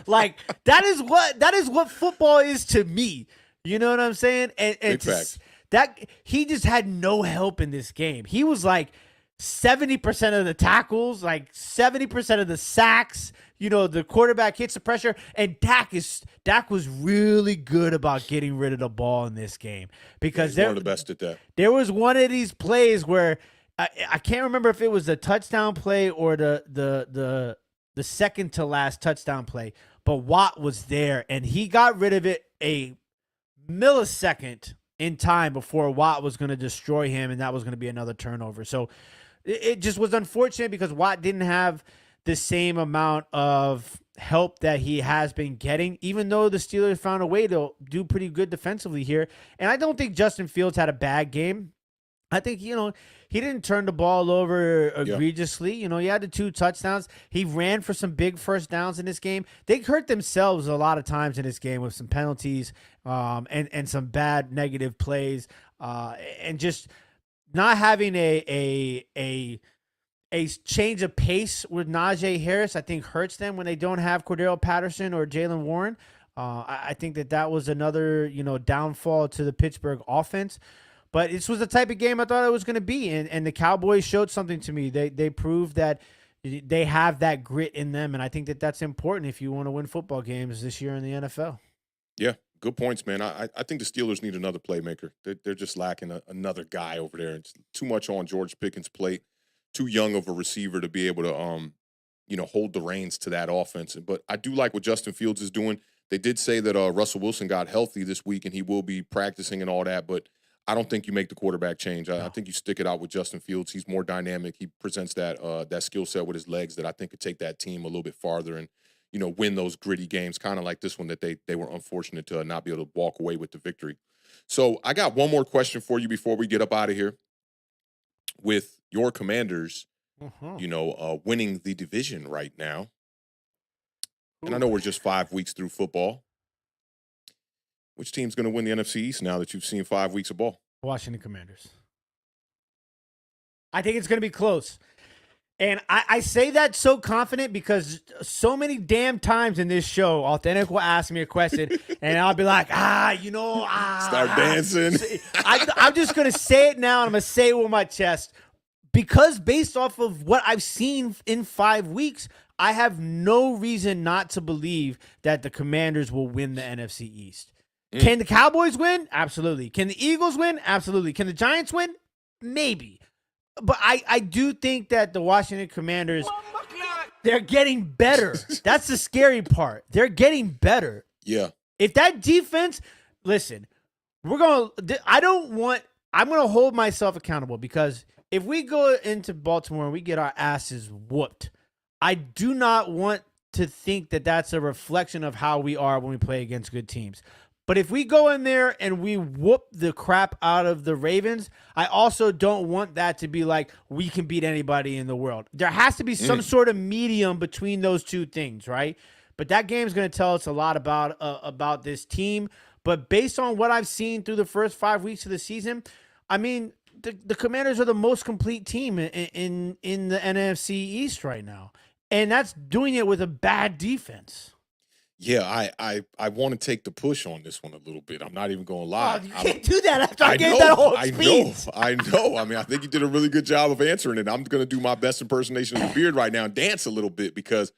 like that is what football is to me. You know what I'm saying? And just, that he just had no help in this game. He was like 70% of the tackles, like 70% of the sacks. You know, the quarterback hits the pressure, and Dak was really good about getting rid of the ball in this game because they're one of the best at that. There was one of these plays where I can't remember if it was the touchdown play or the second to last touchdown play, but Watt was there and he got rid of it a millisecond in time before Watt was going to destroy him, and that was going to be another turnover. So it just was unfortunate because Watt didn't have the same amount of help that he has been getting, even though the Steelers found a way to do pretty good defensively here. And I don't think Justin Fields had a bad game. I think, he didn't turn the ball over egregiously. Yeah. He had the 2 touchdowns. He ran for some big first downs in this game. They hurt themselves a lot of times in this game with some penalties and some bad negative plays and just not having a change of pace with Najee Harris, I think, hurts them when they don't have Cordero Patterson or Jaylen Warren. I think that was another, downfall to the Pittsburgh offense. But this was the type of game I thought it was going to be, and the Cowboys showed something to me. They proved that they have that grit in them, and I think that's important if you want to win football games this year in the NFL. Yeah, good points, man. I think the Steelers need another playmaker. They're just lacking another guy over there. It's too much on George Pickens' plate. Too young of a receiver to be able to, hold the reins to that offense. But I do like what Justin Fields is doing. They did say that Russell Wilson got healthy this week and he will be practicing and all that, but I don't think you make the quarterback change. I think you stick it out with Justin Fields. He's more dynamic. He presents that skill set with his legs that I think could take that team a little bit farther and, win those gritty games, kind of like this one that they were unfortunate to not be able to walk away with the victory. So I got one more question for you before we get up out of here. With your Commanders, winning the division right now, and I know we're just 5 weeks through football, which team's going to win the NFC East now that you've seen 5 weeks of ball? Washington Commanders. I think it's going to be close. And I say that so confident because so many damn times in this show, Awthentik will ask me a question, and I'll be like, start dancing. I'm just going to say it now, and I'm going to say it with my chest. Because based off of what I've seen in 5 weeks, I have no reason not to believe that the Commanders will win the NFC East. Can the Cowboys win? Absolutely. Can the Eagles win? Absolutely. Can the Giants win? Maybe. But I do think that the Washington Commanders, they're getting better. That's the scary part. They're getting better. Yeah. If that defense, listen, I'm going to hold myself accountable because if we go into Baltimore and we get our asses whooped, I do not want to think that that's a reflection of how we are when we play against good teams. But if we go in there and we whoop the crap out of the Ravens, I also don't want that to be like we can beat anybody in the world. There has to be some sort of medium between those two things, right? But that game is going to tell us a lot about this team. But based on what I've seen through the first 5 weeks of the season, I mean, the Commanders are the most complete team in the NFC East right now. And that's doing it with a bad defense. Yeah, I want to take the push on this one a little bit. I'm not even going to lie. Oh, you can't do that after I gave that whole speech. I know. I mean, I think you did a really good job of answering it. I'm going to do my best impersonation of the Beard right now and dance a little bit because,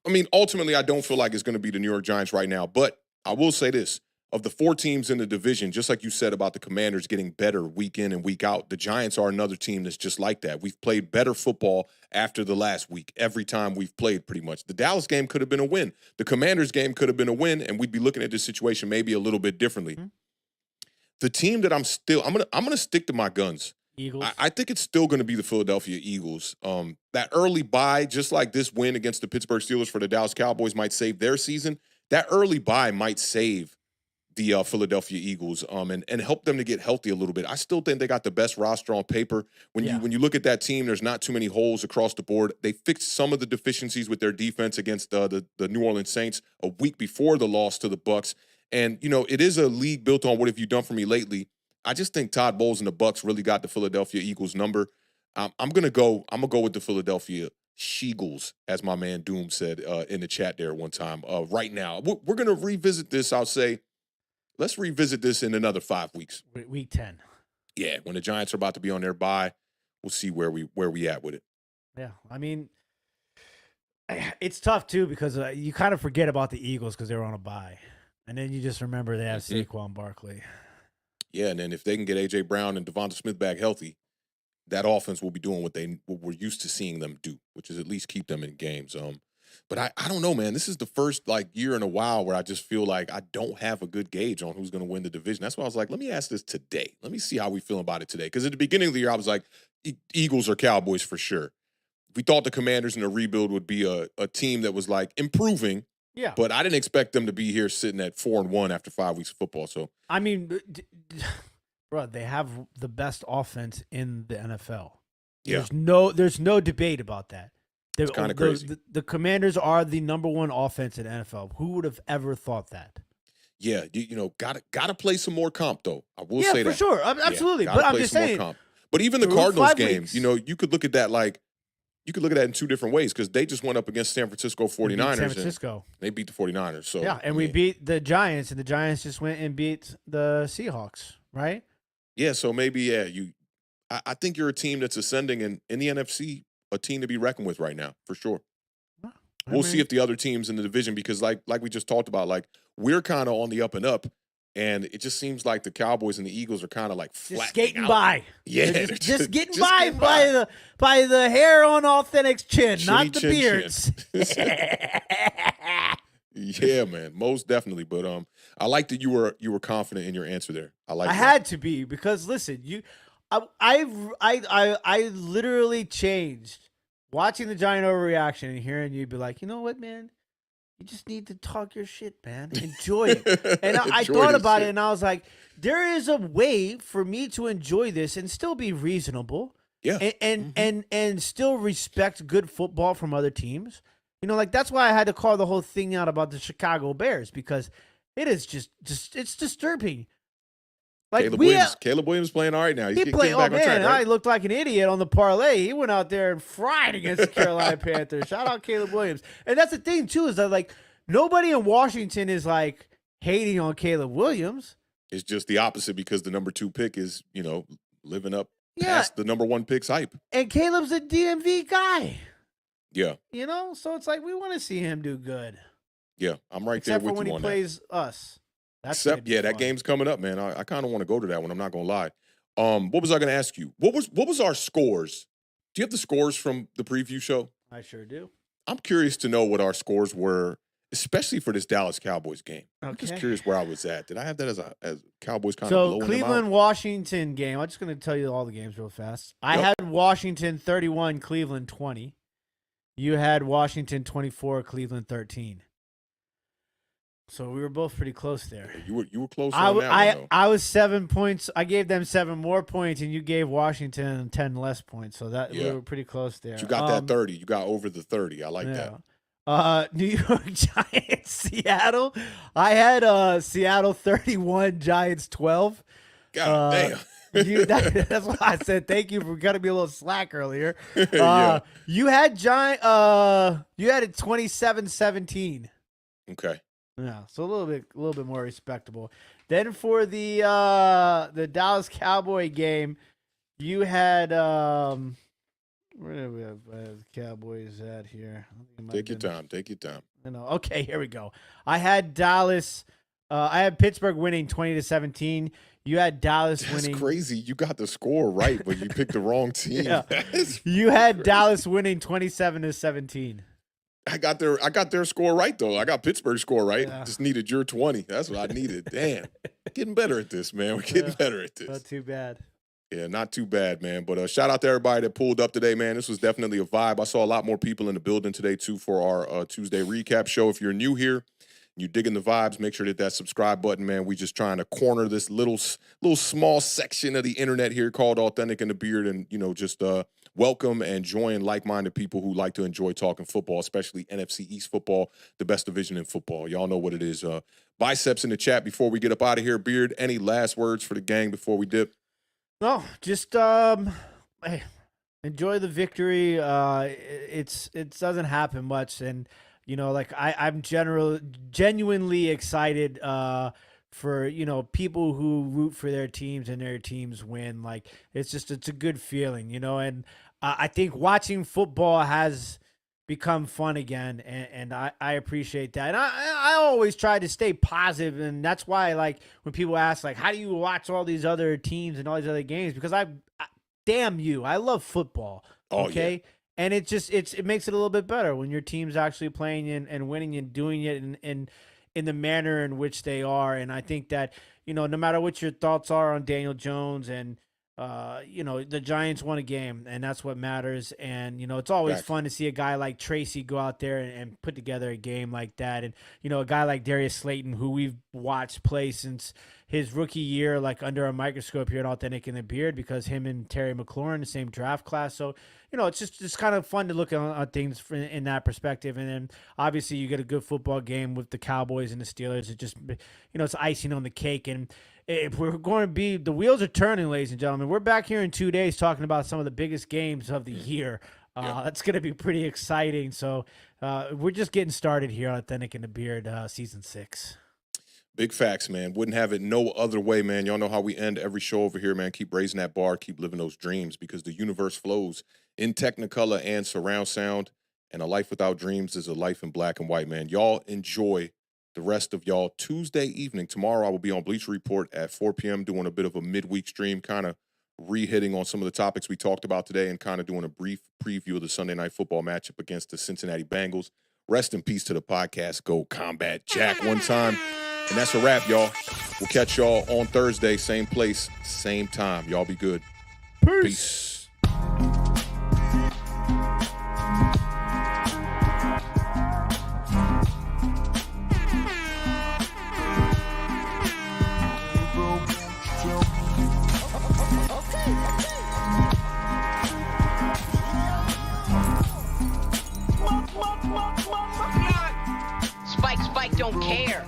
I mean, ultimately, I don't feel like it's going to be the New York Giants right now. But I will say this. of the 4 teams in the division, just like you said about the Commanders getting better week in and week out, the Giants are another team that's just like that. We've played better football after the last week every time we've played pretty much. The Dallas game could have been a win. The Commanders game could have been a win, and we'd be looking at this situation maybe a little bit differently. Mm-hmm. The team that I'm gonna stick to my guns. Eagles. I think it's still going to be the Philadelphia Eagles. That early bye, just like this win against the Pittsburgh Steelers for the Dallas Cowboys might save their season, that early bye might save the Philadelphia Eagles and help them to get healthy a little bit. I still think they got the best roster on paper. When you look at that team, there's not too many holes across the board. They fixed some of the deficiencies with their defense against the New Orleans Saints a week before the loss to the Bucs. And, it is a league built on what have you done for me lately. I just think Todd Bowles and the Bucs really got the Philadelphia Eagles number. I'm gonna go with the Philadelphia Sheagles, as my man Doom said in the chat there one time. Right now, we're gonna revisit this. I'll say, let's revisit this in another 5 weeks. Week 10. Yeah, when the Giants are about to be on their bye, we'll see where we at with it. Yeah, I mean, it's tough too because you kind of forget about the Eagles because they were on a bye, and then you just remember they have Saquon Barkley. Yeah, and then if they can get A.J. Brown and Devonta Smith back healthy, that offense will be doing what we're used to seeing them do, which is at least keep them in games. But I don't know, man. This is the first year in a while where I just feel like I don't have a good gauge on who's going to win the division. That's why I was like, let me ask this today. Let me see how we feel about it today. Because at the beginning of the year, I was like, Eagles or Cowboys for sure. We thought the Commanders in the rebuild would be a team that was improving. Yeah, but I didn't expect them to be here sitting at 4-1 after 5 weeks of football. So I mean, bro, they have the best offense in the NFL. Yeah, there's no debate about that. It's kind of crazy. The Commanders are the number 1 offense in the NFL. Who would have ever thought that? Yeah, gotta play some more comp though. I will say that. Yeah, for sure, absolutely. Yeah, but I'm just saying. But even the Cardinals game, you could look at that you could look at that in 2 different ways because they just went up against San Francisco 49ers. San Francisco. They beat the 49ers. So yeah, and we beat the Giants, and the Giants just went and beat the Seahawks, right? Yeah, so maybe, I think you're a team that's ascending in the NFC, a team to be reckoned with right now, for sure. We'll see if the other teams in the division, because like we just talked about, we're kind of on the up and up. And it just seems like the Cowboys and the Eagles are kind of flat. Just skating by. Yeah. They're just getting by the hair on Awthentik's chin, not the beards. Yeah, man. Most definitely. But I like that you were confident in your answer there. I had to be, because listen, I literally changed watching the Giant overreaction and hearing you be like, you know what, man? You just need to talk your shit, man. Enjoy it. And I thought about it, and I was like, there is a way for me to enjoy this and still be reasonable. Yeah. And still respect good football from other teams. That's why I had to call the whole thing out about the Chicago Bears, because it is just it's disturbing. Caleb Williams playing all right now. He's getting back on track, right? I looked like an idiot on the parlay. He went out there and fried against the Carolina Panthers. Shout out Caleb Williams. And that's the thing too, is that nobody in Washington is hating on Caleb Williams. It's just the opposite, because the number 2 pick is living up past the number 1 pick's hype. And Caleb's a DMV guy. Yeah. So it's we want to see him do good. Yeah, I'm right Except there with for you when on he plays us. That game's coming up, man. I kind of want to go to that one. I'm not going to lie. What was I going to ask you? What was our scores? Do you have the scores from the preview show? I sure do. I'm curious to know what our scores were, especially for this Dallas Cowboys game. Okay. I'm just curious where I was at. Did I have that as Cowboys kind of blowing them out? Cleveland-Washington game. I'm just going to tell you all the games real fast. I had Washington 31, Cleveland 20. You had Washington 24, Cleveland 13. So we were both pretty close there. You were close on that one, though. I was 7 points. I gave them 7 more points, and you gave Washington 10 less points. So we were pretty close there. You got that 30. You got over the 30. I like that. New York Giants, Seattle. I had Seattle 31, Giants 12. God damn. That's why I said thank you for cutting me a little slack earlier. Yeah. You had it 27-17. Okay. Yeah, so a little bit more respectable. Then for the Dallas Cowboy game, you had where do we have Cowboys at here? Take your time. Okay, here we go. I had Dallas I had Pittsburgh winning 20-17. You had Dallas winning. That's crazy. You got the score right, but you picked the wrong team. Yeah. You had Dallas winning 27-17. I got their score right though. I got Pittsburgh's score right. Yeah. Just needed your 20. That's what I needed. Damn. Getting better at this, man. We're getting better at this. Not too bad. Yeah, not too bad, man. But shout out to everybody that pulled up today, man. This was definitely a vibe. I saw a lot more people in the building today, too, for our Tuesday recap show. If you're new here, you digging the vibes, make sure to hit that subscribe button, man. We just trying to corner this little small section of the internet here called Awthentik and the Beard, and, just welcome and join like-minded people who like to enjoy talking football, especially NFC East football, the best division in football. Y'all know what it is. Biceps in the chat before we get up out of here. Beard, any last words for the gang before we dip? No, just hey, enjoy the victory. It doesn't happen much, and I'm genuinely excited for people who root for their teams and their teams win. Like it's a good feeling, and I think watching football has become fun again, and I appreciate that. And I always try to stay positive, and that's why, like, when people ask, like, how do you watch all these other teams and all these other games? Because damn you, I love football, okay? Yeah. And it makes it a little bit better when your team's actually playing and winning and doing it in the manner in which they are. And I think that, no matter what your thoughts are on Daniel Jones and the Giants won a game, and that's what matters. And, it's always fun to see a guy like Tracy go out there and put together a game like that. And, a guy like Darius Slayton, who we've watched play since his rookie year, like under a microscope here at Awthentik and the Beard, because him and Terry McLaurin, the same draft class. So, it's just kind of fun to look at things in that perspective. And then obviously you get a good football game with the Cowboys and the Steelers. It just, it's icing on the cake. And if we're going to be, the wheels are turning, ladies and gentlemen. We're back here in 2 days talking about some of the biggest games of the year. That's going to be pretty exciting. So we're just getting started here on Awthentik and the Beard, season 6. Big facts, man. Wouldn't have it no other way, man. Y'all know how we end every show over here, man. Keep raising that bar. Keep living those dreams, because the universe flows in Technicolor and surround sound. And a life without dreams is a life in black and white, man. Y'all enjoy the rest of y'all Tuesday evening. Tomorrow I will be on Bleacher Report at 4 p.m. doing a bit of a midweek stream, kind of re-hitting on some of the topics we talked about today and kind of doing a brief preview of the Sunday Night Football matchup against the Cincinnati Bengals. Rest in peace to the podcast. Go Combat Jack one time. And that's a wrap, y'all. We'll catch y'all on Thursday, same place, same time. Y'all be good. Peace. Spike don't care.